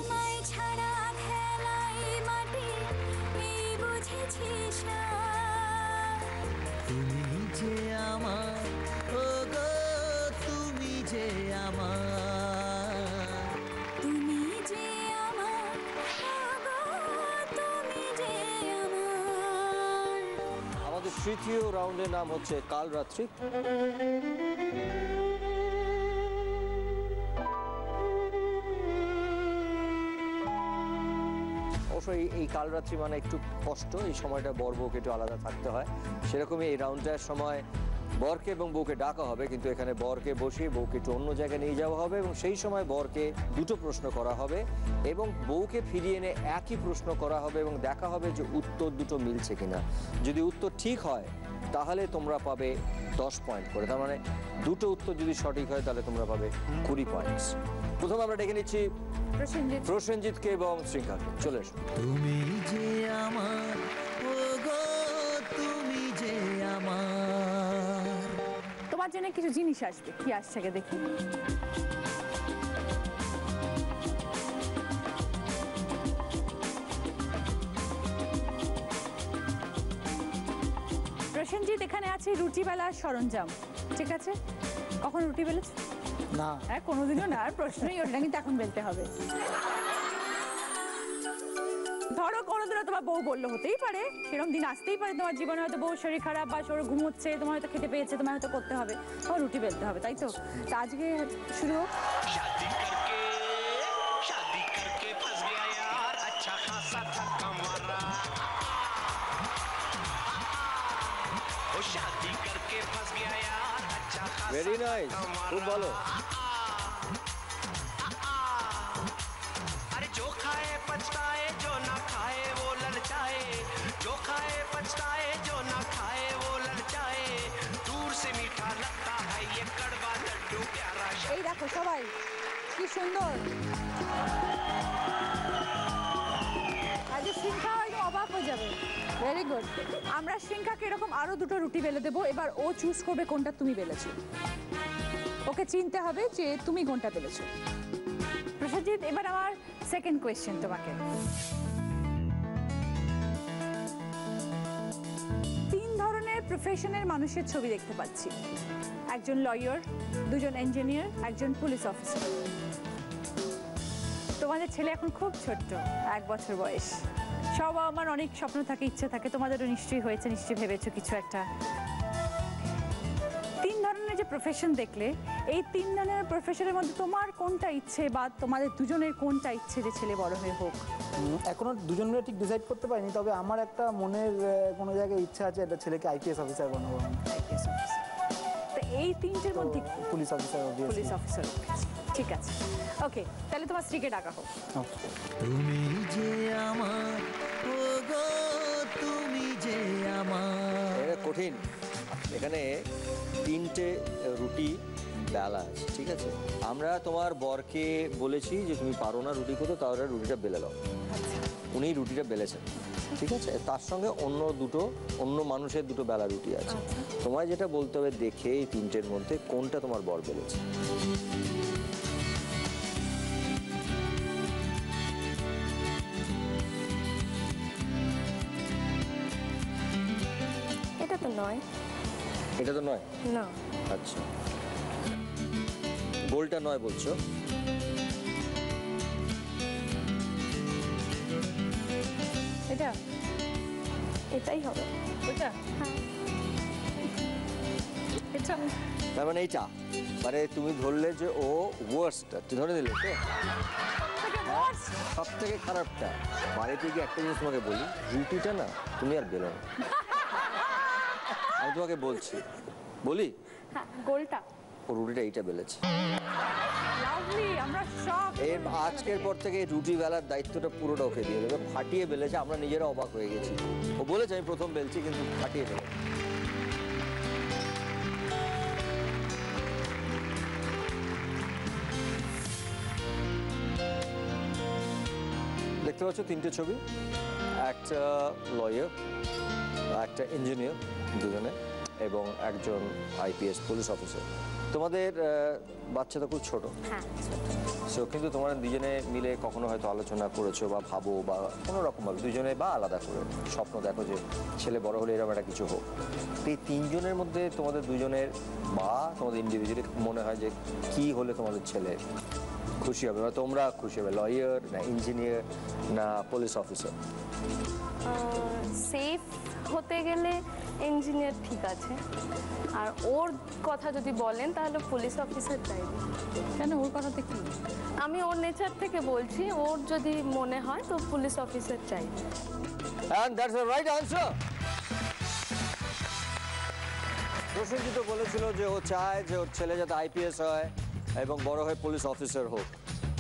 ছাড়া খেলাই মাটি এই বুঝেছিস না, তুমি যে আমার, ও গো তুমি যে আমার, তুমি যে আমার, ওগো তুমি যে আমার। আমাদের তৃতীয় রাউন্ডের নাম হচ্ছে কাল রাত্রি। অবশ্যই এই কালরাত্রি মানে একটু কষ্ট, এই সময়টা বর বউকে একটু আলাদা থাকতে হয়। সেরকমই এই রাউন্ডটার সময় বরকে এবং বউকে ডাকা হবে, কিন্তু এখানে বরকে বসিয়ে বউকে একটু অন্য জায়গায় নিয়ে যাওয়া হবে এবং সেই সময় বরকে দুটো প্রশ্ন করা হবে এবং বউকে ফিরিয়ে এনে একই প্রশ্ন করা হবে এবং দেখা হবে যে উত্তর দুটো মিলছে কিনা। যদি উত্তর ঠিক হয় তাহলে তোমরা পাবে 10 পয়েন্ট করে, তার মানে দুটো উত্তর যদি সঠিক হয় তাহলে তোমরা পাবে 20 পয়েন্টস। প্রথমে আমরা ডেকে নিচ্ছি প্রসেনজিৎকে এবং শৃঙ্খাকে। চলে এসো। তুমি যে আমার, ও গো তুমি যে আমার। তোমার জন্য কিছু জিনিস আসবে, কি আসছে আগে দেখি। প্রসেনজিৎ, এখানে আছে রুটি বেলার সরঞ্জাম, ঠিক আছে? কখন রুটি বেলেছ? না। হ্যাঁ, কোনোদিনও না, প্রশ্নই ওটা, কিন্তু এখন বেলতে হবে। ধরো কোনোদিনও তোমার বউ বললো, হতেই পারে, সেরকম দিন আসতেই পারে তোমার জীবনে, হয়তো বউ শরীর খারাপ বা শরীর ঘুমোচ্ছে, তোমার হয়তো খেতে পেয়েছে, তোমার হয়তো করতে হবে, তোমার রুটি বেলতে হবে, তাই তো? তা আজকে শুরু হোক। ভেরি নাইস, খুব ভালো। अरे जो खाए पछताए, जो ना खाए वो ललचाए, जो खाए पछताए, जो ना खाए वो ललचाए, दूर से मीठा लगता है ये कड़वा लड्डू प्यारा। এই দেখো সবাই কি সুন্দর, আজ শৃঙ্খলা একদম অবাক হয়ে যাবে। Very good. আমরা শ্রিঙ্কাকে এরকম আরো দুটো রুটি বেলে দেবো, এবার ও চুজ করবে কোনটা তুমি বেলেছো। ওকে চিনতে হবে যে তুমি কোনটা বেলেছো। প্রসেনজিৎ, এবার আমার সেকেন্ড কোয়েশ্চেন তোমাকে। তিন ধরনের প্রফেশনের মানুষের ছবি দেখতে পাচ্ছি, একজন লয়ার, দুজন ইঞ্জিনিয়ার, একজন পুলিশ অফিসার। তোমাদের ছেলে এখন খুব ছোট্ট, 1 বছর বয়স। সব আমার অনেক স্বপ্ন থাকে, ইচ্ছে থাকে, তোমাদেরও নিশ্চয়ই হয়েছে, নিশ্চয়ই ভেবেছো কিছু একটা। তিন ধরনের যে প্রফেশন দেখলে, এই তিন ধরনের প্রফেশনের মধ্যে তোমার কোনটা ইচ্ছে বা তোমাদের দুজনের কোনটা ইচ্ছে যে ছেলে বড় হয়ে হোক? এখনো দুজনের ঠিক ডিসাইড করতে পারিনি, তবে আমার একটা মনের কোনো জায়গায় ইচ্ছা আছে একটা ছেলেকে আইপিএস অফিসার বানাবো। IPS officer. তো এই তিনটের মধ্যে পুলিশ অফিসার। পুলিশ অফিসার, ঠিক আছে। ওকে, তাহলে তোমার স্ত্রীকে ডাকা হোক। তুমি যে আমার, ও গো তুমি যে আমার। এটা কঠিন। এখানে 3টে রুটি বেলা আছে, ঠিক আছে? আমরা তোমার বরকে বলেছি যে তুমি পারো না রুটি করতে, তাহলে রুটিটা বেলে দাও। উনি রুটিটা বেলেছেন, ঠিক আছে? তার সঙ্গে অন্য মানুষের 2টো বেলা রুটি আছে। তোমায় যেটা বলতে হবে, দেখে এই 3টের মধ্যে কোনটা তোমার বর বেলেছে। এটা তো নয়। এটা তো নয়? না। আচ্ছা, গোলটা নয় বলছো? এটা এটাই হবে। ওটা? হ্যাঁ। এটা তার মানে এইটা, মানে তুমি ধরলে যে ও ওয়ার্স্ট, তুই ধরে নিলে তো সব থেকে খারাপটা। বাড়িতে গিয়ে একটা জিনিস তোমাকে বলি, রুটিটা না তুমি আর বেলো না। আমি তোমাকে বলি হ্যাঁ, গোলটা ও রুটিটা এইটা বেলেছে। লাভলি, আমরা সব এর আজকের পর থেকে রুটি বেলার দায়িত্বটা পুরোটা ওকে দিয়ে দেবে। ফাটিয়ে বেলেছে, আমরা নিজেরা অবাক হয়ে গেছি। ও বলেছে আমি প্রথম বেলছি, কিন্তু ফাটিয়ে বেলেছে। দেখতে পাচ্ছ 3টে ছবি, একটা লয়ার, একটা ইঞ্জিনিয়ার, দুজনে, এবং একজন আইপিএস পুলিশ অফিসার। তোমাদের বাচ্চা তো খুব ছোট, সো কিন্তু তোমরা দুজনে মিলে কখনো হয়তো আলোচনা করেছো বা ভাবো বা কোনো রকমভাবে দুজনে বা আলাদা করে স্বপ্ন দেখো যে ছেলে বড় হলে এরকম একটা কিছু হোক। এই 3জনের মধ্যে তোমাদের দুজনের বা তোমাদের ইন্ডিভিজুয়ালি মনে হয় যে কি হলে তোমাদের ছেলে খুশি হবে বা তোমরা খুশি হবে, লয়ার না ইঞ্জিনিয়ার না পুলিশ অফিসার? সেফ হতে গেলে ইঞ্জিনিয়ার ঠিক আছে, আর ওর কথা যদি বলেন তাহলে পুলিশ অফিসার চাইবে। কেন, ওর কথাতে কি? আমি ওর নেচার থেকে বলছি, ওর যদি মনে হয় তো পুলিশ অফিসার চাইবে। And that's the right answer. Prosenjit বলেছিল যে ও চায় যে ওর ছেলে যাতে আইপিএস হয় এবং বড় হয়ে পুলিশ অফিসার হোক।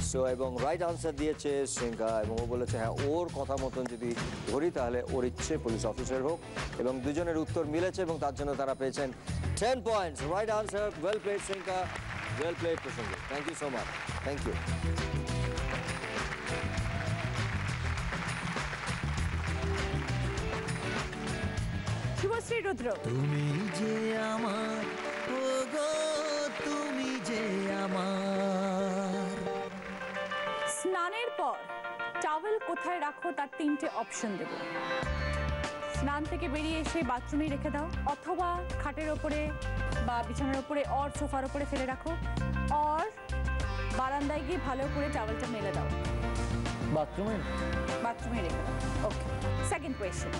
সো এবং রাইট আনসার দিয়েছে শ্রিঙ্কা, এবং ও বলেছে হ্যাঁ ওর কথা মতন যদি ধরি তাহলে ওর ইচ্ছে পুলিশ অফিসার হোক, এবং দুজনের উত্তর মিলেছে এবং তার জন্য তারা পেয়েছেন 10 points. Right answer, well played Shrinkha, well played Prosenjit. Thank you so much, thank you. Subhashree Rudra, তুমি যে আমার, ও গো তুমি যে আমার। স্নানের পর টাওয়েল কোথায় রাখো তার 3টে অপশন দেব। স্নান থেকে বেরিয়ে এসে বাথরুমে রেখে দাও, অথবা খাটের ওপরে বা বিছানার ওপরে অর সোফার ওপরে ফেলে রাখো, অর বারান্দায় গিয়ে ভালো করে টাওয়েলটা মেলে দাও। বাথরুমে রেখে দাও। ওকে, সেকেন্ড কোয়েশ্চেন,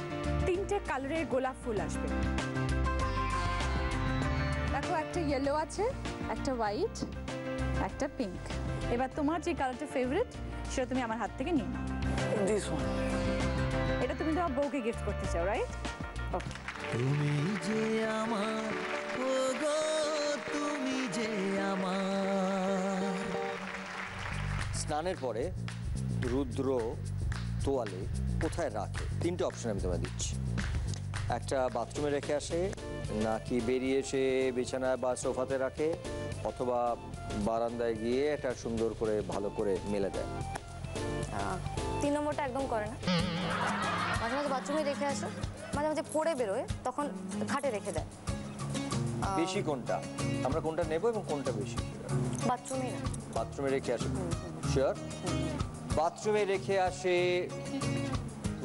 3টে কালারের গোলাপ ফুল আসবে। দেখো, একটা ইয়েলো আছে, একটা হোয়াইট, একটা পিঙ্ক। এবার তোমার যে কালারটা ফেভারিট সেটা তুমি আমার হাত থেকে নিয়ে নাও। This one. এটা তুমি তোমার বউকে গিফট করতে চাও, রাইট? ওকে। তুমি যে আমার, ও গো তুমি যে আমার। স্নানের পরে রুদ্র তোয়ালে কোথায় রাখে 3টে অপশন আমি তোমায় দিচ্ছি। একটা বাথরুমে রেখে আসে, নাকি বেরিয়ে এসে বিছানায় বা সোফাতে রাখে, অথবা বারান্দায় গিয়ে এটা সুন্দর করে ভালো করে মেলে দেয়। 3 নম্বরটা একদম করে না। মাঝে মাঝে বাথরুমে রেখে আসে, মাঝে মাঝে পড়ে বেরোয়, তখন খাটে রেখে দেয়। বেশি কোনটা, আমরা কোনটা নেব এবং কোনটা বেশি? বাথরুমে না, বাথরুমে রেখে আসে। শিওর? বাথরুমে রেখে আসে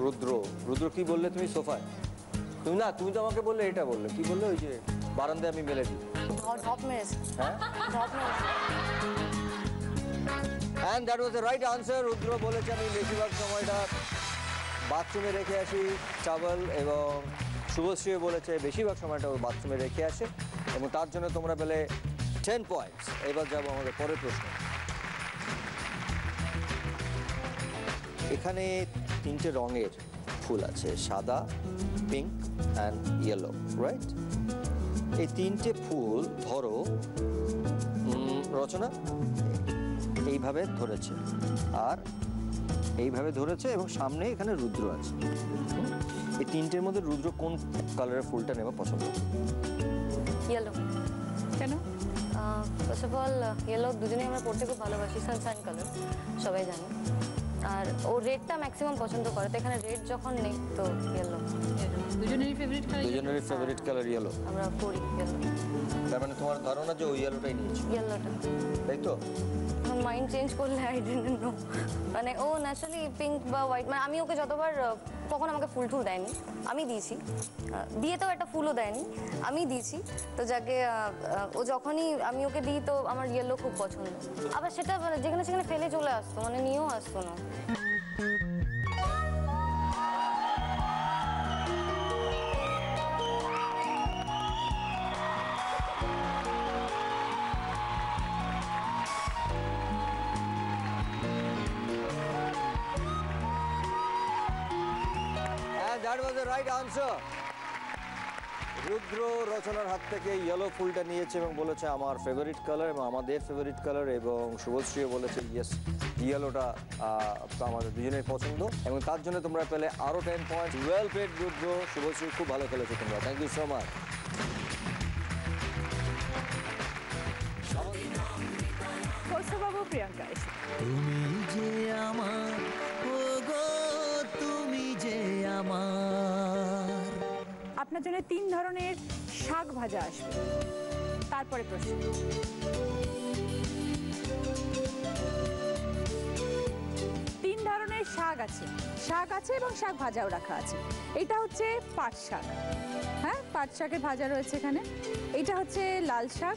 রুদ্র। রুদ্র কি বললে তুমি? সোফায়? তুমি না, তুমি তো আমাকে বললে এটা বললে, কি বললে? ওই যে বারান্দায় আমি মেলে দিই। ঢপ মেরেছে। হ্যাঁ, ঢপ মেরেছে। And that was the right answer. Rudra বলেছে আমি বেশিরভাগ সময়টা বাথরুমে রেখে আসি টাওয়েল, এবং শুভশ্রী বলেছে বেশিরভাগ সময়টা ও বাথরুমে রেখে আসে, এবং তার জন্য তোমরা পেলে 10 পয়েন্টস। এবার যাবো আমাদের পরের প্রশ্ন। এখানে 3টে রঙের ফুল আছে, সাদা, পিঙ্ক অ্যান্ড ইয়েলো, রাইট? এই 3টে ফুল ধরো রচনা এইভাবে ধরেছে আর এইভাবে ধরেছে, এবং সামনে এখানে রুদ্র আছে। এই 3টের মধ্যে রুদ্র কোন কালারের ফুলটা নেওয়া পছন্দ? ইয়েলো। কেন? ফার্স্ট অফ অল ইয়েলো দুজনেই আমরা পড়তে খুব ভালোবাসি, সানশাইন কালার সবাই জানে। আর ও রেডটা ম্যাক্সিমাম পছন্দ করে, তো এখানে রেড যখন নেই তো ইয়েলো। দুজনেরই ফেভারিট কালার? দুজনেরই ফেভারিট কালার ইয়েলো। আমরা পড়ি ইয়েলো। তার মানে তোমার ধারণা যে ওই ইয়েলোটাই নিয়েছে? ইয়েলোটা। তাই তো? মাইন্ড চেঞ্জ করলে আই ডিডন্ট নো। মানে ও ন্যাচারালি পিঙ্ক বা হোয়াইট, মানে আমি ওকে যতবার, কখন আমাকে ফুল টুল দেয়নি, আমি দিয়েছি, দিয়ে তো একটা ফুলও দেয়নি, আমি দিয়েছি। তো যাকে ও যখনই আমি ওকে দিই তো আমার ইয়েলো খুব পছন্দ। আবার সেটা যেখানে সেখানে ফেলে চলে আসতো, মানে নিয়েও আসতো না। That was the right answer. রুদ্র রচনার হাত থেকে ইয়েলো ফুলটা নিয়েছে এবং বলেছে আমার ফেভারিট কালার এবং আমাদের ফেভারিট কালার, এবং শুভশ্রী বলেছে ইয়েস ইয়েলোটা আমাদের দুজনের পছন্দ, এবং তার জন্য তোমরা পেলে আরো 10 point. Well played Rudra, Subhashree খুব ভালো খেলেছো তোমরা, থ্যাংক ইউ সো মাচ। কৌশবাবু, প্রিয়াঙ্কা এসে। তুমি যে আমার, ও গো তুমি যে আমার। আপনার জন্য 3 ধরনের শাক ভাজা আসবে। তারপরে প্রশ্ন। 3 ধরনের শাক আছে, শাক আছে এবং শাক ভাজাও রাখা আছে। এটা হচ্ছে পাট শাক, হ্যাঁ পাট শাকের ভাজা রয়েছে এখানে। এটা হচ্ছে লাল শাক,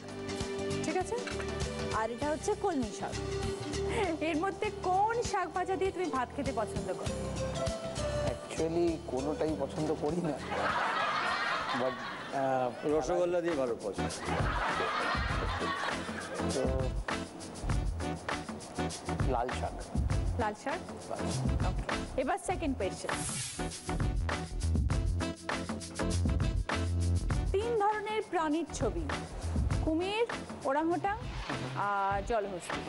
ঠিক আছে, আর এটা হচ্ছে কলমি শাক। এর মধ্যে কোন শাক ভাজা দিয়ে তুমি ভাত খেতে পছন্দ করো? অ্যাকচুয়ালি কোনোটাই পছন্দ করি না, বাট রসগোল্লা দিয়ে ভালো পছন্দ। তো লাল শাক। লাল শাক, ওকে। এবার সেকেন্ড কোয়েশ্চেন। 3 ধরনের প্রাণীর ছবি, কুমির, ওরাংওটাং আর জলহস্তি।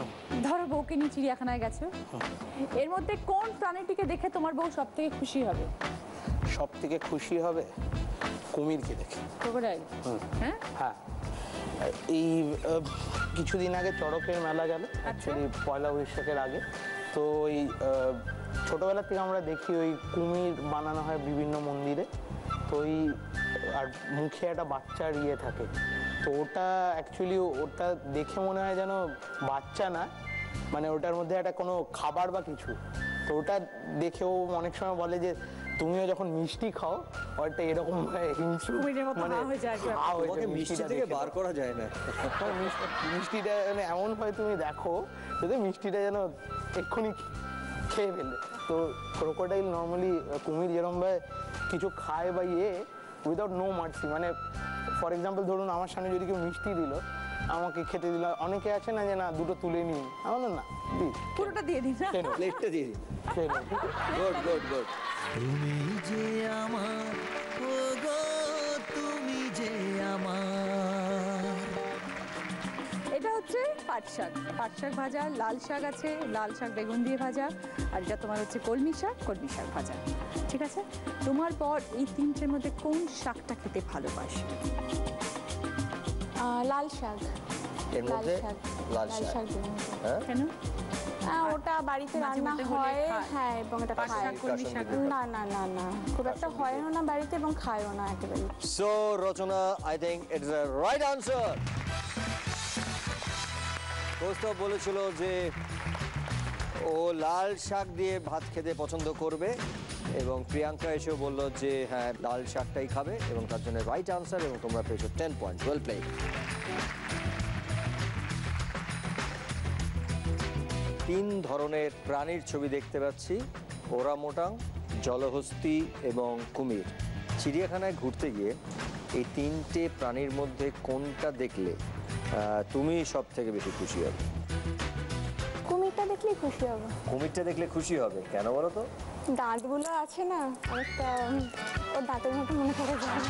ধরো বউকে নিয়ে চিড়িয়াখানায় গেছো, এর মধ্যে কোন প্রাণীটিকে দেখে তোমার বউ সব থেকে খুশি হবে? সব থেকে খুশি হবে কুমিরকে দেখে। ক্রোকোডাইল? হ্যাঁ হ্যাঁ, এই কিছুদিন আগে চড়কের মেলা গেল, অ্যাকচুয়ালি পয়লা বৈশাখের আগে। তো ওই ছোটোবেলা থেকে আমরা দেখি ওই কুমির বানানো হয় বিভিন্ন মন্দিরে, তো ওই আর মুখে একটা বাচ্চার ইয়ে থাকে, তো ওটা অ্যাকচুয়ালি ওটা দেখে মনে হয় যেন বাচ্চা না, মানে ওটার মধ্যে একটা কোনো খাবার বা কিছু। তো ওটা দেখেও অনেক সময় বলে যে তুমিও যখন মিষ্টি খাও ওটা এরকম মানে মিষ্টি থেকে বার করা যায় না, মিষ্টিটা মানে এমন হয় তুমি দেখো যদি মিষ্টিটা যেন এক্ষুনি খেয়ে ফেলে। তো ক্রোকোডাইল নর্মালি কুমির যেরকমভাবে কিছু খায় বা ইয়ে উইদাউট নো মার্সি, মানে ফর এক্সাম্পল ধরুন আমার সামনে যদি কেউ মিষ্টি দিল আমাকে খেতে দিল, অনেকে আছে না যে না দুটো তুলে নিই, আমার না দিই পুরোটা দিয়ে দিই, প্লেটটা দিয়ে দিই। Good good good. তুমি যে আমার, ও গো তুমি যে আমার। এটা হচ্ছে পাট শাক, পাট শাক ভাজা, লাল শাক আছে, লাল শাক বেগুন দিয়ে ভাজা, আর এটা তোমার হচ্ছে কলমি শাক ভাজা, ঠিক আছে। তোমার পর এই 3টের মধ্যে কোন শাকটা খেতে ভালোবাসে? লাল শাক। এর মধ্যে লাল শাক। কেন? ওটা বাড়িতে মাঝে রান্না মধ্যে হলে হয়, খায়। হ্যাঁ, এবং এটা পাট খায়। শাক, কলমি শাক। না না না না, খুব একটা হয়ও না বাড়িতে এবং খায়ও না একেবারে। So Rachana, I think it is the right answer. Kaustav বলেছিল যে ও লাল শাক দিয়ে ভাত খেতে পছন্দ করবে এবং প্রিয়াঙ্কা এসেও বলল যে হ্যাঁ লাল শাকটাই খাবে এবং তার জন্য রাইট আনসার এবং তোমরা পেয়েছো 10 পয়েন্ট। Well played. তিন ধরনের প্রাণীর ছবি দেখতে পাচ্ছি, ওরাংওটাং, জলহস্তী এবং কুমির। চিড়িয়াখানায় ঘুরতে গিয়ে এই তিনটে প্রাণীর মধ্যে কোনটা দেখলে তুমি সব থেকে বেশি খুশি হবে? কুমিরটা দেখলেই খুশি হবে। কুমিরটা দেখলে খুশি হবে, কেন বলো তো? দাঁতগুলো আছে না অনেকটা, ওর দাঁতের মতো মনে করে যায়।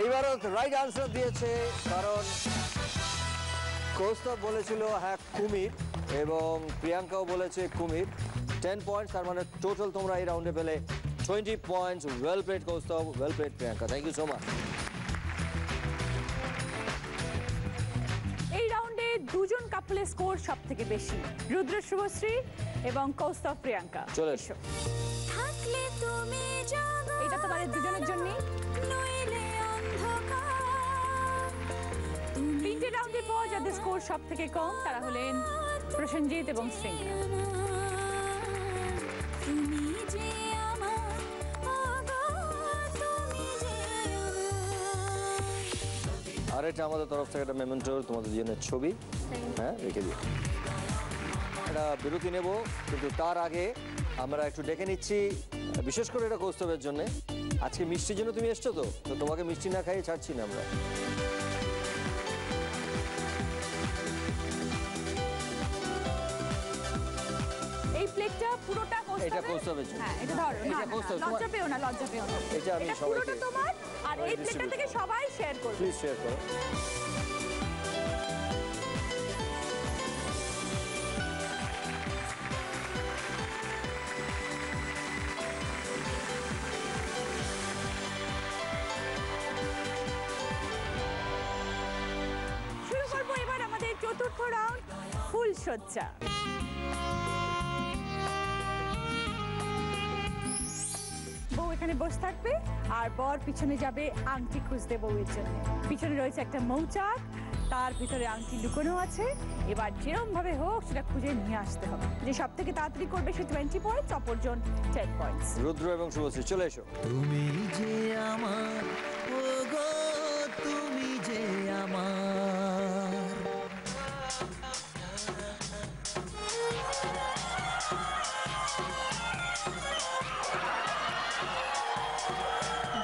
এইবারও রাইট আনসার দিয়েছে, কারণ কৌস্তব বলেছিল হ্যাঁ কুমির এবং প্রিয়াঙ্কাও বলেছে কুমির। 10 পয়েন্টস, তার মানে টোটাল তোমরা এই রাউন্ডে পেলে 20 points. Well played Kaustav, well played Priyanka, thank you so much. এই রাউন্ডে দুজন কাপলের স্কোর সব থেকে বেশি, রুদ্র শুভশ্রী এবং কৌস্তব প্রিয়াঙ্কা। চলে এসো। থাকলে তুমি জগৎ এটা তোমাদের দুজনের জন্যই। নইলে অন্ধকার। তিনটে রাউন্ডের পর যাদের স্কোর সব থেকে কম তারা হলেন প্রসেনজিৎ এবং শৃঙ্খলা। তুমি যে আমার, ওগো তুমি যে আমার। আর এটা আমাদের তরফ থেকে একটা মেমেন্টো, তোমাদের দুজনের ছবি, হ্যাঁ রেখে দিও। একটা বিরতি নেব, কিন্তু তার আগে আমরা একটু ডেকে নিচ্ছি, বিশেষ করে এটা কৌস্তবের জন্য। আজকে মিষ্টির জন্য তুমি এসছো তো, তো তোমাকে মিষ্টি না খাইয়ে ছাড়ছি না আমরা। এই প্লেটটা পুরোটা এটা কৌস্তবের জন্য। হ্যাঁ, এটা ধরো, এটা কৌস্তব, লজ্জা পেও না, লজ্জা পেও না। এটা আমি এটা সবাইকে পুরোটা তোমার, আর এই প্লেটটা থেকে সবাই শেয়ার করবে। প্লিজ শেয়ার করো। শুরু করবো এবার আমাদের চতুর্থ রাউন্ড, ফুলসজ্জা। বউ এখানে বসে থাকবে আর বর পিছনে যাবে আংটি খুঁজতে বউয়ের জন্য। পিছনে রয়েছে একটা মৌচাক, তার ভিতরে আংটি লুকোনো আছে। এবার যেরকম ভাবে হোক সেটা খুঁজে নিয়ে আসতে হবে। যে সব থেকে তাড়াতাড়ি করবে সে 20 পয়েন্টস, অপরজন 10 পয়েন্টস। রুদ্র এবং শুভশ্রী চলে এসো। তুমি যে আমার, ওগো তুমি যে আমার।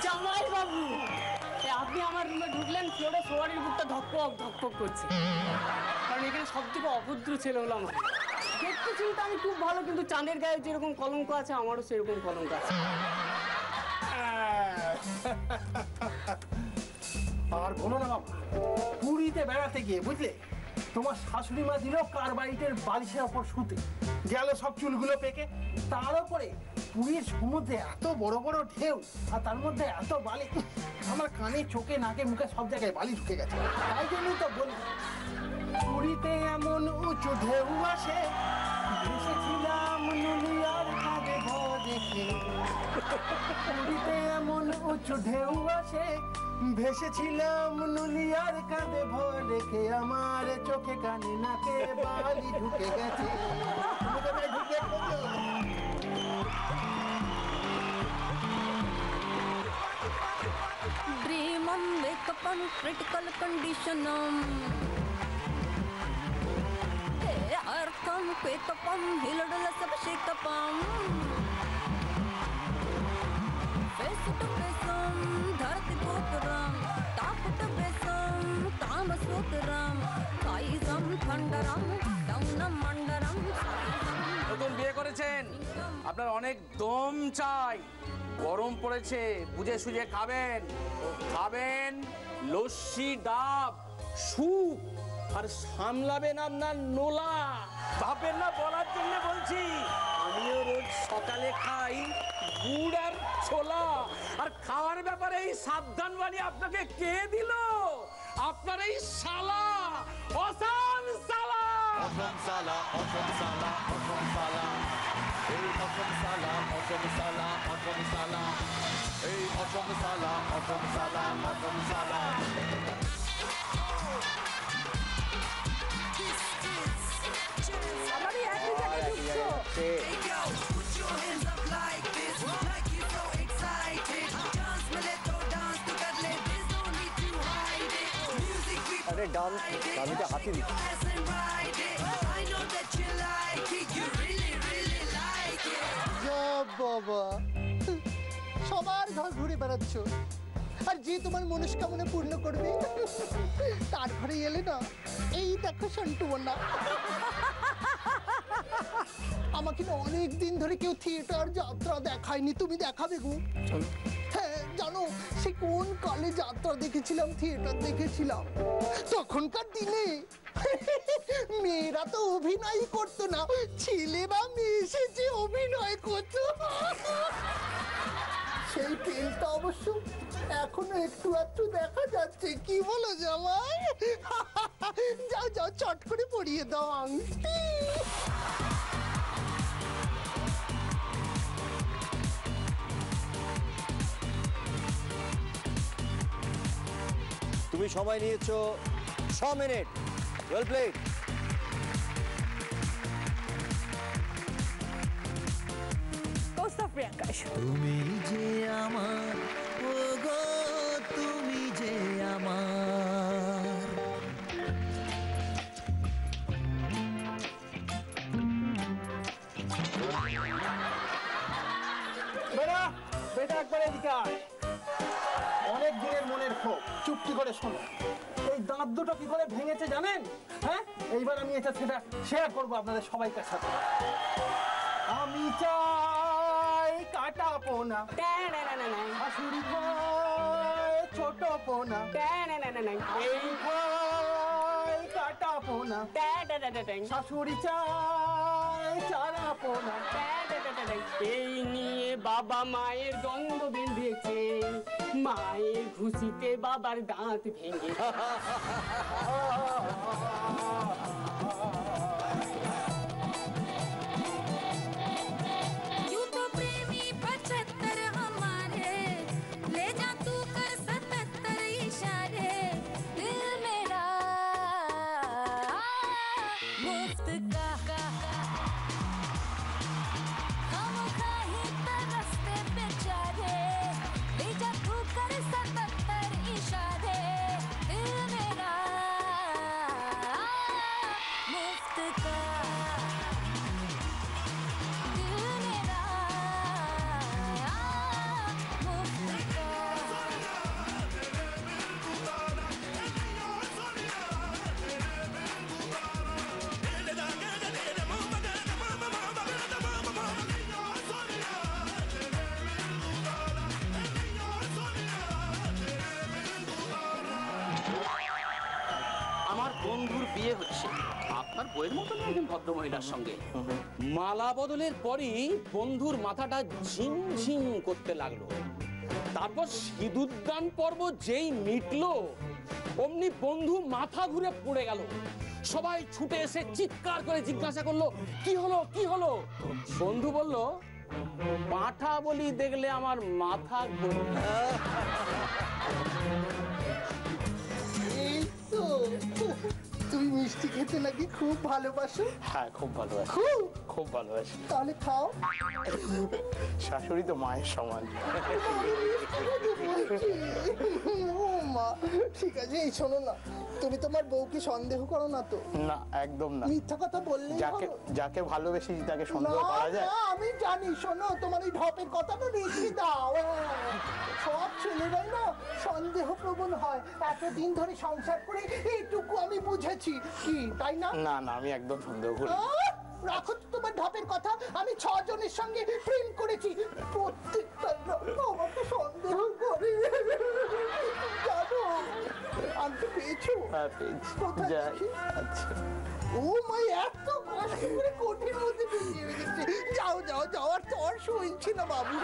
জামাই বাবু, আপনি আমার রুমে ঢুকলেন, ফ্লোরে ফ্লোয়ারের বুকটা ধকপক ধকপক করছে, কারণ এখানে সব থেকে অভদ্র ছেলে হলো আমার। দেখতে চিন্তা আমি খুব ভালো, কিন্তু চাঁদের গায়ে যেরকম কলঙ্ক আছে আমারও সেরকম কলঙ্ক আছে। আর বলো না বাবা, পুরীতে বেড়াতে গিয়ে বুঝলে তোমার শাশুড়ি মা দিল কার্বাইটের বালিশের ওপর শুতে, গেল সব চুলগুলো পেকে। তার উপরে পুরীর সমুদ্রে এত বড় বড় ঢেউ, আর তার মধ্যে এত বালি, আমার কানে চোখে নাকে মুখে সব জায়গায় বালি ঢুকে গেছে। তাই জন্যই তো বলি, পুরীতে এমন উঁচু ঢেউ আসে, ভেসেছিলাম নুলিয়ার কাঁধে ভর রেখে। পুরীতে এমন উঁচু ঢেউ আসে, ভেসেছিলাম নুলিয়ার কাঁধে ভর রেখে, আমার চোখে কানে নাকে বালি ঢুকে গেছে। Dreamum, wake up on critical conditionum. Hey, earthum, wake up on hilodala sab shake up on. Face to face, dharti pokram, top to besam, kama sukram, kaisam thandaram, downam mandaram. নতুন বিয়ে করেছেন, আপনার অনেক দম চাই, গরম পড়েছে, বুঝে সুঝে খাবেন। খাবেন লস্যি, ডাব, স্যুপ, আর সামলাবেন আপনার নোলা। ভাববেন না বলার জন্য বলছি, আমিও রোজ সকালে খাই গুড় আর ছোলা। আর খাওয়ার ব্যাপারে এই সাবধান বাণী আপনাকে কে দিল? আপনার এই শালা অসম শালা অসম সালা অসম সালা অসম সালা এই অসম সালা অসম সালা অসম সালা এই অসম সালা অসম সালা অসম সালা আমারই একই জায়গায় ঢুকছো। আরে ডান্স আমি তো হাতি দিচ্ছি। বাবা সবার ঘর ঘুরে বেড়াচ্ছ, আর যে তোমার মনস্কামনা পূর্ণ করবে তার ঘরে এলে না, এই দেখো সন্টু বন্যা। আমাকে না অনেক দিন ধরে কেউ থিয়েটার যাত্রা দেখায়নি, তুমি দেখাবে গো। হ্যাঁ জানো সে কোন কালে যাত্রা দেখেছিলাম, থিয়েটার দেখেছিলাম, তখনকার দিনে মেয়েরা তো অভিনয় করতো না, ছেলেরা মেয়ে এসেছে অভিনয় করতো। সেই পেনটা অবশ্য এখনো একটু একটু দেখা যাচ্ছে, কি বলো জামাই? যাও যাও চট করে পরিয়ে দাও আংটি। তুমি সময় নিয়েছো 6 মিনিট। Well played. প্রিয়াঙ্কা তুমি যে আমার, ও গো তুমি যে আমার। বেটা বেটা একবার এদিকে আয়। অনেক দিনের মনের ক্ষোভ, চুপটি করে শোনো। এই দাঁত দুটো কি করে ভেঙেছে জানেন? হ্যাঁ, এইবার আমি এটা সেটা শেয়ার করবো আপনাদের সবাইকার সাথে। আমি চাই কাটা পোনা, শাশুড়ি ভাই ছোট পোনা, এই ভাই কাটা পোনা, শাশুড়ি চাই চারা পোনা। এই নিয়ে বাবা মায়ের দ্বন্দ্ব বেঁধেছে, মায়ের ঘুষিতে বাবার দাঁত ভেঙে। বন্ধুর বিয়ে হচ্ছে আপনার বইয়ের মতো একজন ভদ্রমহিলার সঙ্গে। মালা বদলের পরই বন্ধুর মাথাটা ঝিমঝিম করতে লাগলো। তারপর সিঁদুরদান পর্ব যেই মিটলো অমনি বন্ধু মাথা ঘুরে পড়ে গেল। সবাই ছুটে এসে চিৎকার করে জিজ্ঞাসা করলো, কি হলো কি হলো? বন্ধু বলল, পাঁঠা বলি দেখলে আমার মাথা ঘুরে। তুমি মিষ্টি খেতে নাকি খুব ভালোবাসো? হ্যাঁ খুব ভালোবাসি, খুব ভালোবাসি। তাহলে খাও। শাশুড়ি তো মায়ের সমান। মা ঠিক আছে, এই শোনো না, তুমি তোমার বউকে সন্দেহ করো না তো? না একদম না। মিথ্যা কথা বললে যাকে ভালোবেসি তাকে সন্দেহ করা যায়? আমি জানি, শোনো তোমার এই ঢপের কথাটা রেখে দাও। সব ছেলেরাই না সন্দেহ প্রবণ হয়, এতদিন ধরে সংসার করে এইটুকু আমি বুঝেছি। কি তাই না? না না, আমি একদম সন্দেহ করি। রাখো তোমার ঢপের কথা। আমি 6 জনের সঙ্গে প্রেম করেছি, প্রত্যেকটা আমাকে সন্দেহ করে। জানো আনতে পেয়েছো? হ্যাঁ পেয়েছি। আচ্ছা ও মা, এত কষ্ট করে কঠিন মধ্যে ঢুকিয়ে রেখেছে। যাও যাও যাও, আর তোর শুনছি না বাবু।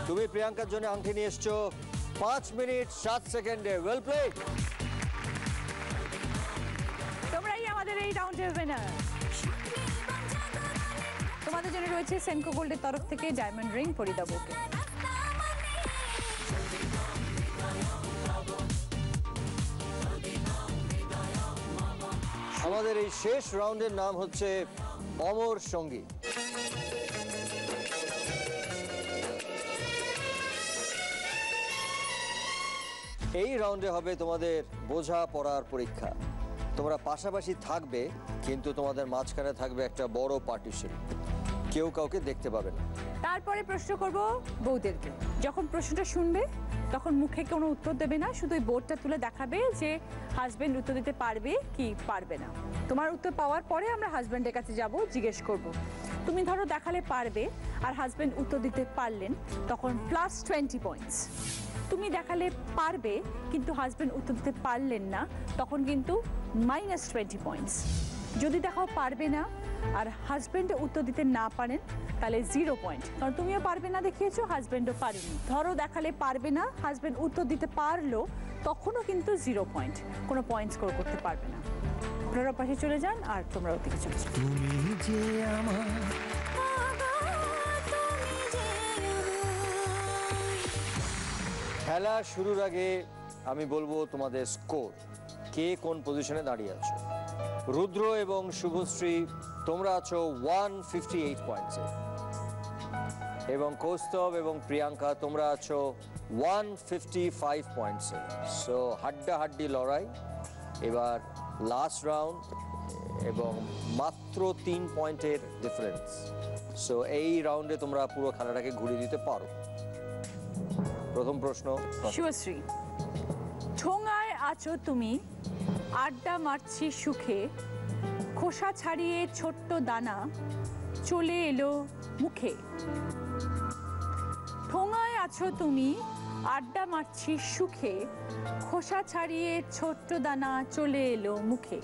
তুমি প্রিয়াঙ্কার জন্য আংটি নিয়ে এসছো 5 মিনিট 7 সেকেন্ডে। Well played. তোমরাই আমাদের এই রাউন্ডের উইনার। তোমাদের জন্য রয়েছে সেনকো গোল্ডের তরফ থেকে ডায়মন্ড রিং পরিয়ে দেবো ওকে। আমাদের এই শেষ রাউন্ডের নাম হচ্ছে অমর সঙ্গী। এই রাউন্ডে হবে তোমাদের বোঝা পড়ার পরীক্ষা। তোমরা পাশাপাশি থাকবে, কিন্তু তোমাদের মাঝখানে থাকবে একটা বড় পার্টিশন, কেউ কাউকে দেখতে পাবে না। তারপরে প্রশ্ন করব বউদেরকে। যখন প্রশ্নটা শুনবে তখন মুখে কোনো উত্তর দেবে না, শুধু ওই বোর্ডটা তুলে দেখাবে যে হাজবেন্ড উত্তর দিতে পারবে কি পারবে না। তোমার উত্তর পাওয়ার পরে আমরা হাজবেন্ডের কাছে যাব, জিজ্ঞেস করব। তুমি ধরো দেখালে পারবে আর হাজবেন্ড উত্তর দিতে পারলেন, তখন +20 পয়েন্টস। তুমি দেখালে পারবে কিন্তু হাজবেন্ড উত্তর দিতে পারলেন না, তখন কিন্তু -20 পয়েন্টস। যদি দেখাও পারবে না আর হাজবেন্ড উত্তর দিতে না পারেন তাহলে 0 পয়েন্ট, কারণ তুমিও পারবে না দেখিয়েছো, হাজবেন্ডও পারেনি। ধরো দেখালে পারবে না, হাজবেন্ড উত্তর দিতে পারলো, তখনও কিন্তু 0 পয়েন্ট, কোনো পয়েন্ট স্কোর করতে পারবে না। আপনারা পাশে চলে যান আর তোমরা ওদিকে চলে যাও। তুমি যে আমার খেলা শুরুর আগে আমি বলবো তোমাদের স্কোর, কে কোন পজিশনে দাঁড়িয়ে আছো। রুদ্র এবং শুভশ্রী তোমরা আছো 158 পয়েন্টসে, এবং কৌস্তব এবং প্রিয়াঙ্কা তোমরা আছো 155 পয়েন্টসে। সো হাড্ডাহাড্ডি লড়াই। এবার লাস্ট রাউন্ড এবং মাত্র 3 পয়েন্টের ডিফারেন্স। সো এই রাউন্ডে তোমরা পুরো খেলাটাকে ঘুরিয়ে দিতে পারো। প্রথম প্রশ্ন, শুভশ্রী। ঠোঙায় আছো তুমি, আড্ডা মারছি সুখে, খোসা ছাড়িয়ে ছোট্ট দানা চলে এলো মুখে। ঠোঙায় আছো তুমি, আড্ডা মারছি সুখে, খোসা ছাড়িয়ে ছোট্ট দানা চলে এলো মুখে।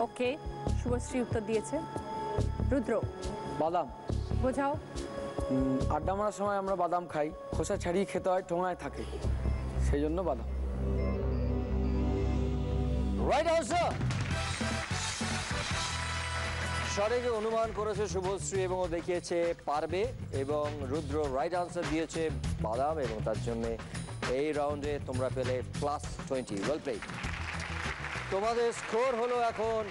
ওকে, শুভশ্রী উত্তর দিয়েছে। রুদ্র। বাদাম। বোঝাও। আড্ডা মারার সময় আমরা বাদাম খাই, খোসা ছাড়িয়ে খেতে হয়, ঠোঙায় থাকে, সেই জন্য বাদাম। Right answer. সঠিক অনুমান করেছে শুভশ্রী এবং ও দেখিয়েছে পারবে, এবং রুদ্র রাইট আনসার দিয়েছে বাদাম, এবং তার জন্য এই রাউন্ডে তোমরা পেলে +20। Well played. তোমাদের স্কোর হলো এখন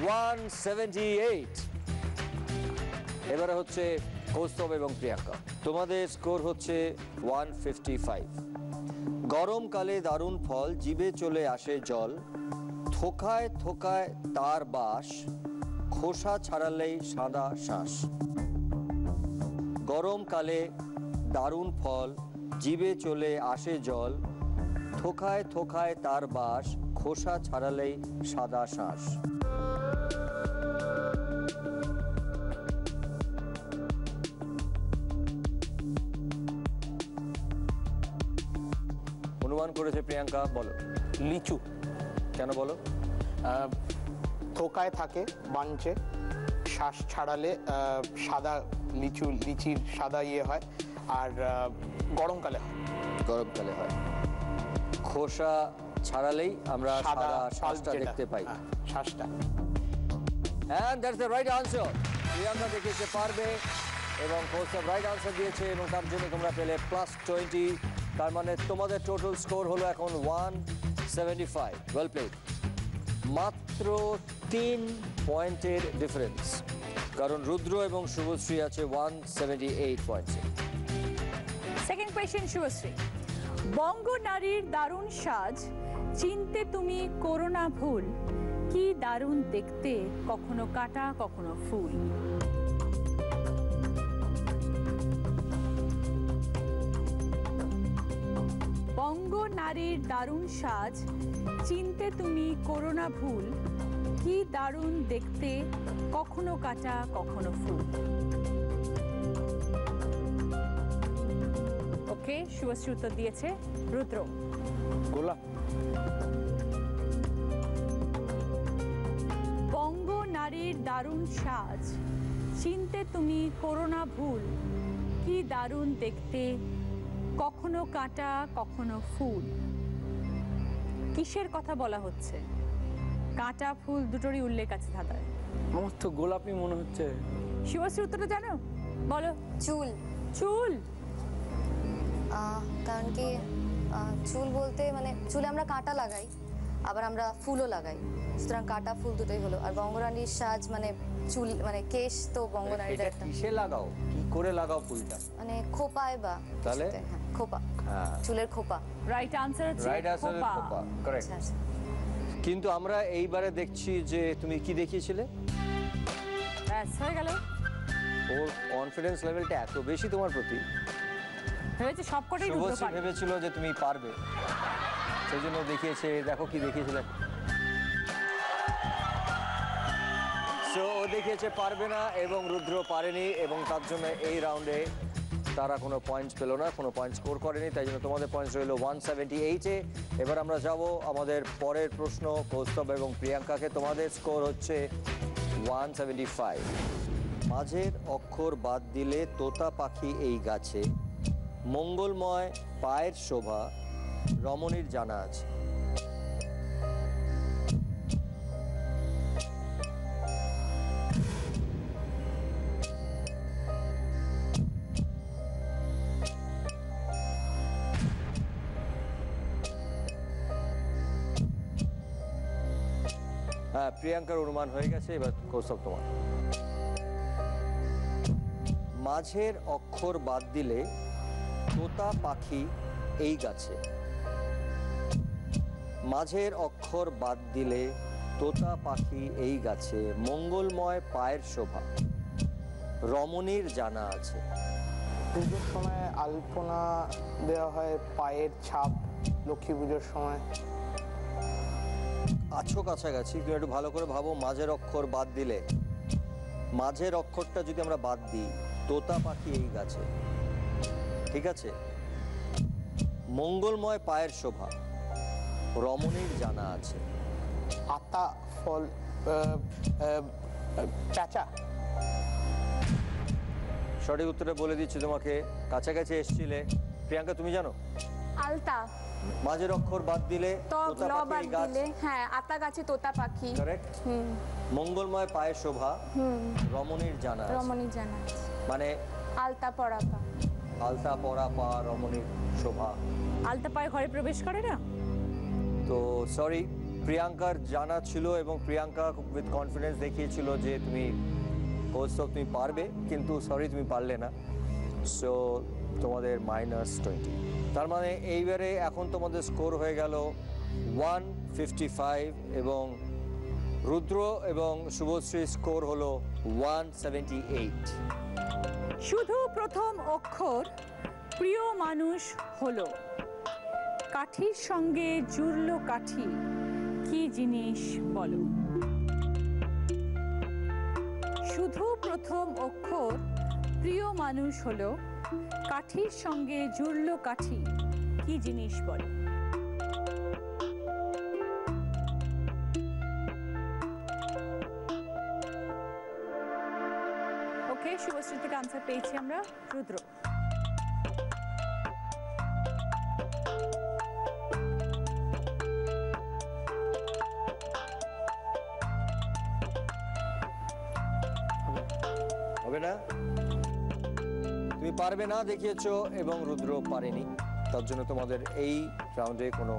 178। এবারে হচ্ছে কৌস্তব এবং প্রিয়াঙ্কা। তোমাদের স্কোর হচ্ছে 155। গরমকালে দারুণ ফল, জিভে চলে আসে জল, থোকায় থোকায় তার বাস, খোসা ছাড়ালেই সাদা শ্বাস। গরমকালে দারুণ ফল, জিভে চলে আসে জল, থোকায় থোকায় তার বাস, খোসা ছাড়ালেই সাদা শ্বাস। অনুমান করেছে প্রিয়াঙ্কা, বলো। লিচু। কেন বলো? থোকায় থাকে বাঞ্চে, শ্বাস ছাড়ালে সাদা লিচির সাদা ইয়ে হয়, আর গরমকালে হয়। গরমকালে হয়। খোসা ছাড়ালেই আমরা সাদা শ্বাসটা দেখতে পাই। শ্বাসটা। And that's the right answer. Priyanka দেখিয়েছে পারবে এবং কৌস্তব রাইট আনসার দিয়েছে, এবং তার জন্য তোমরা পেলে +20। তার মানে তোমাদের টোটাল স্কোর হলো এখন 175। Well played. মাত্র 3 পয়েন্টের ডিফারেন্স, কারণ রুদ্র এবং শুভশ্রী আছে 178 পয়েন্টসে। Second question Subhashree. বঙ্গ নারীর দারুণ সাজ, চিনতে তুমি করো না ভুল, কি দারুণ দেখতে, কখনো কাটা কখনো ফুল। বঙ্গ নারীর দারুণ সাজ, চিনতে তুমি করো না ভুল, কি দারুণ দেখতে, কখনো কাঁটা কখনো ফুল। ওকে, শুভশ্রী উত্তর দিয়েছে। রুদ্র? গোলাপ। বঙ্গ নারীর দারুণ সাজ, চিনতে তুমি করো না ভুল, কি দারুণ দেখতে, কখনো কাঁটা কখনো ফুল। কিসের কথা বলা হচ্ছে? কাঁটা ফুল দুটোরই উল্লেখ আছে ধাঁধায়। আমার তো গোলাপি মনে হচ্ছে। শুভশ্রী উত্তরটা জানো? বলো। চুল। চুল? কারণ কি চুল বলতে মানে চুলে আমরা কাঁটা লাগাই, আবার আমরা ফুলও লাগাই, সুতরাং কাঁটা ফুল দুটোই হলো। আর বঙ্গরানীর সাজ মানে চুল মানে কেশ, তো বঙ্গনারীটা একটা কিসে লাগাও, কি করে লাগাও ফুলটা? মানে খোপায় বা তাহলে খোপা, হ্যাঁ, চুলের খোপা। রাইট আনসার হচ্ছে রাইট আনসার খোপা, কারেক্ট। কিন্তু আমরা এইবারে দেখছি যে তুমি কি দেখিয়েছিলে? ব্যাস হয়ে গেল। ওর কনফিডেন্স লেভেলটা এত বেশি তোমার প্রতি, ভেবেছে সবকটাই রুদ্র শুভশ্রী পারবে। ভেবেছিল যে তুমি পারবে, সেই জন্য দেখিয়েছে। দেখো কি দেখিয়েছিল। সো ও দেখিয়েছে পারবে না এবং রুদ্র পারেনি, এবং তার জন্য এই রাউন্ডে তারা কোনো পয়েন্টস পেল না, কোনো পয়েন্ট স্কোর করেনি। তাই জন্য তোমাদের পয়েন্টস রইল 178-এ। এবার আমরা যাব আমাদের পরের প্রশ্ন, কৌস্তব এবং প্রিয়াঙ্কাকে। তোমাদের স্কোর হচ্ছে 175। মাঝের অক্ষর বাদ দিলে তোতা পাখি এই গাছে, মঙ্গলময় পায়ের শোভা, রমণীর জানা আছে। হ্যাঁ, প্রিয়াঙ্কার অনুমান হয়ে গেছে। এবার কৌস্তব তোমার। মাঝের অক্ষর বাদ দিলে তোতা পাখি এই গাছে, মাঝের অক্ষর বাদ দিলে তোতা পাখি এই গাছে, মঙ্গলময় পায়ের শোভা, রমণীর জানা আছে। পুজোর সময় আলপনা দেওয়া হয়, পায়ের ছাপ, লক্ষ্মী পুজোর সময়। আছো কাছাকাছি, তুমি একটু ভালো করে ভাবো। মাঝের অক্ষর বাদ দিলে, মাঝের অক্ষরটা যদি আমরা বাদ দিই, তোতা পাখি এই গাছে, ঠিক আছে, মঙ্গলময় পায়ের শোভা, রমণীর জানা আছে। আতা ফল, চাচা। সঠিক উত্তরে বলে দিচ্ছি তোমাকে, কাছাকাছি এসেছিলে। প্রিয়াঙ্কা তুমি জানো? আলতা। মাঝের অক্ষর বাদ দিলে তব তোতা ল পাখি বাদ এই গাছ, দিলে, হ্যাঁ, আতা গাছে তোতা পাখি। কারেক্ট। মঙ্গলময় পায়ের শোভা, রমণীর জানা আছে। রমণীর জানা আছে মানে আলতা পরা পা। আলতা পরা পা, রমণীর শোভা। আলতা পায়ে ঘরে প্রবেশ করে না? তো সরি, প্রিয়াঙ্কার জানা ছিল এবং প্রিয়াঙ্কা উইথ কনফিডেন্স দেখিয়েছিল যে তুমি কৌস্তব তুমি পারবে, কিন্তু সরি তুমি পারলে না। সো তোমাদের -20। তার মানে এইবারে এখন তোমাদের স্কোর হয়ে গেল 155 এবং রুদ্র এবং শুভশ্রীর স্কোর হলো 178। শুধু প্রথম অক্ষর প্রিয় মানুষ হলো, কাঠির সঙ্গে জুড়লো কাঠি, কি জিনিস বলো? শুধু প্রথম অক্ষর প্রিয় মানুষ হলো, কাঠির সঙ্গে জুড়লো কাঠি, কি জিনিস বলো? ওকে, শুভশ্রী থেকে আনসার পেয়েছি আমরা। রুদ্র? হবে না, তুমি পারবে না দেখিয়েছো এবং রুদ্র পারেনি। তার জন্য তোমাদের এই রাউন্ডে কোনো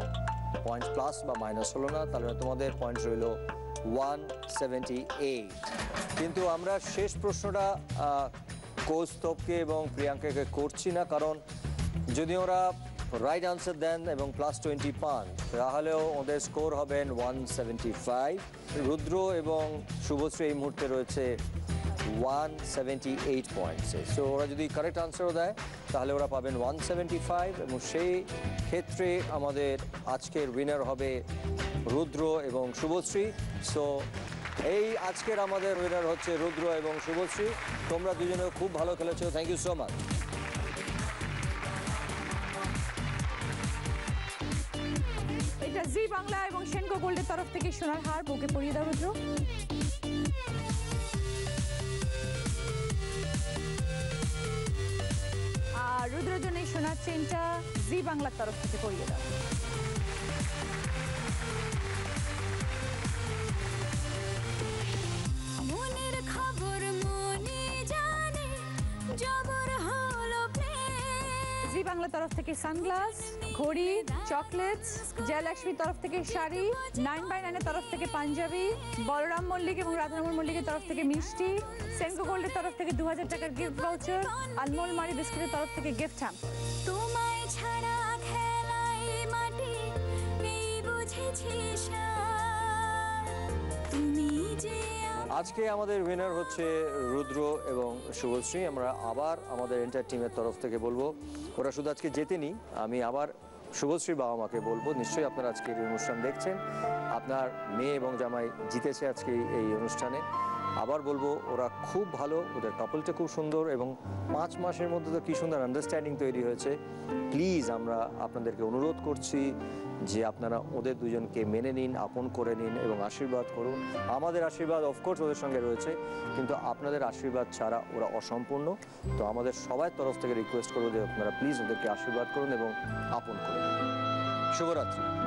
পয়েন্ট প্লাস বা মাইনাস হলো না। তাহলে তোমাদের পয়েন্ট রইল 178। কিন্তু আমরা শেষ প্রশ্নটা কৌস্তবকে এবং প্রিয়াঙ্কাকে করছি না, কারণ যদি ওরা রাইট আনসার দেন এবং +20 পান, তাহলেও ওদের স্কোর হবেন 175। রুদ্র এবং শুভশ্রী এই মুহূর্তে রয়েছে 178 পয়েন্টসে। সো ওরা যদি কারেক্ট আনসারও দেয় তাহলে ওরা পাবেন 175, এবং সেই ক্ষেত্রে আমাদের আজকের উইনার হবে রুদ্র এবং শুভশ্রী। সো এই আজকের আমাদের উইনার হচ্ছে রুদ্র এবং শুভশ্রী। তোমরা দুজনেও খুব ভালো খেলেছো, থ্যাংক ইউ সো মাচ। এটা জি বাংলা এবং সেনকো গোল্ডের তরফ থেকে সোনার হার, বুকে পরিয়ে দাও রুদ্র। আর রুদ্রের জন্য এই সোনার চেনটা জি বাংলার তরফ থেকে পরিয়ে দাও। মনের খবর মনে জানে জবর হলো প্রেম। জি বাংলা তরফ থেকে সানগ্লাস, ঘড়ি, চকলেটস, জয়লক্ষ্মীর তরফ থেকে শাড়ি, 9x9 এর তরফ থেকে পাঞ্জাবি, বলরাম মল্লিক এবং রাধারমণ মল্লিকের তরফ থেকে মিষ্টি, সেনকো গোল্ডের তরফ থেকে 2000 টাকার গিফট ভাউচার, আনমোল মারি বিস্কুটের তরফ থেকে গিফট হ্যাম্পার। তোমায় ছাড়া খেলাই মাটি এই বুঝেছি তুমি যে আজকে আমাদের উইনার হচ্ছে রুদ্র এবং শুভশ্রী। আমরা আবার আমাদের এন্টার টিমের তরফ থেকে বলবো, ওরা শুধু আজকে জেতেনি, আমি আবার শুভশ্রী বাবা মাকে বলবো, নিশ্চয়ই আপনারা আজকে এই অনুষ্ঠান দেখছেন, আপনার মেয়ে এবং জামাই জিতেছে আজকে এই অনুষ্ঠানে। আবার বলবো ওরা খুব ভালো, ওদের কাপলটা খুব সুন্দর, এবং 5 মাসের মধ্যে তো কি সুন্দর আন্ডারস্ট্যান্ডিং তৈরি হয়েছে। প্লিজ আমরা আপনাদেরকে অনুরোধ করছি যে আপনারা ওদের দুজনকে মেনে নিন, আপন করে নিন এবং আশীর্বাদ করুন। আমাদের আশীর্বাদ অফকোর্স ওদের সঙ্গে রয়েছে, কিন্তু আপনাদের আশীর্বাদ ছাড়া ওরা অসম্পূর্ণ। তো আমাদের সবার তরফ থেকে রিকোয়েস্ট করবো যে আপনারা প্লিজ ওদেরকে আশীর্বাদ করুন এবং আপন করে নিন। শুভরাত্রি।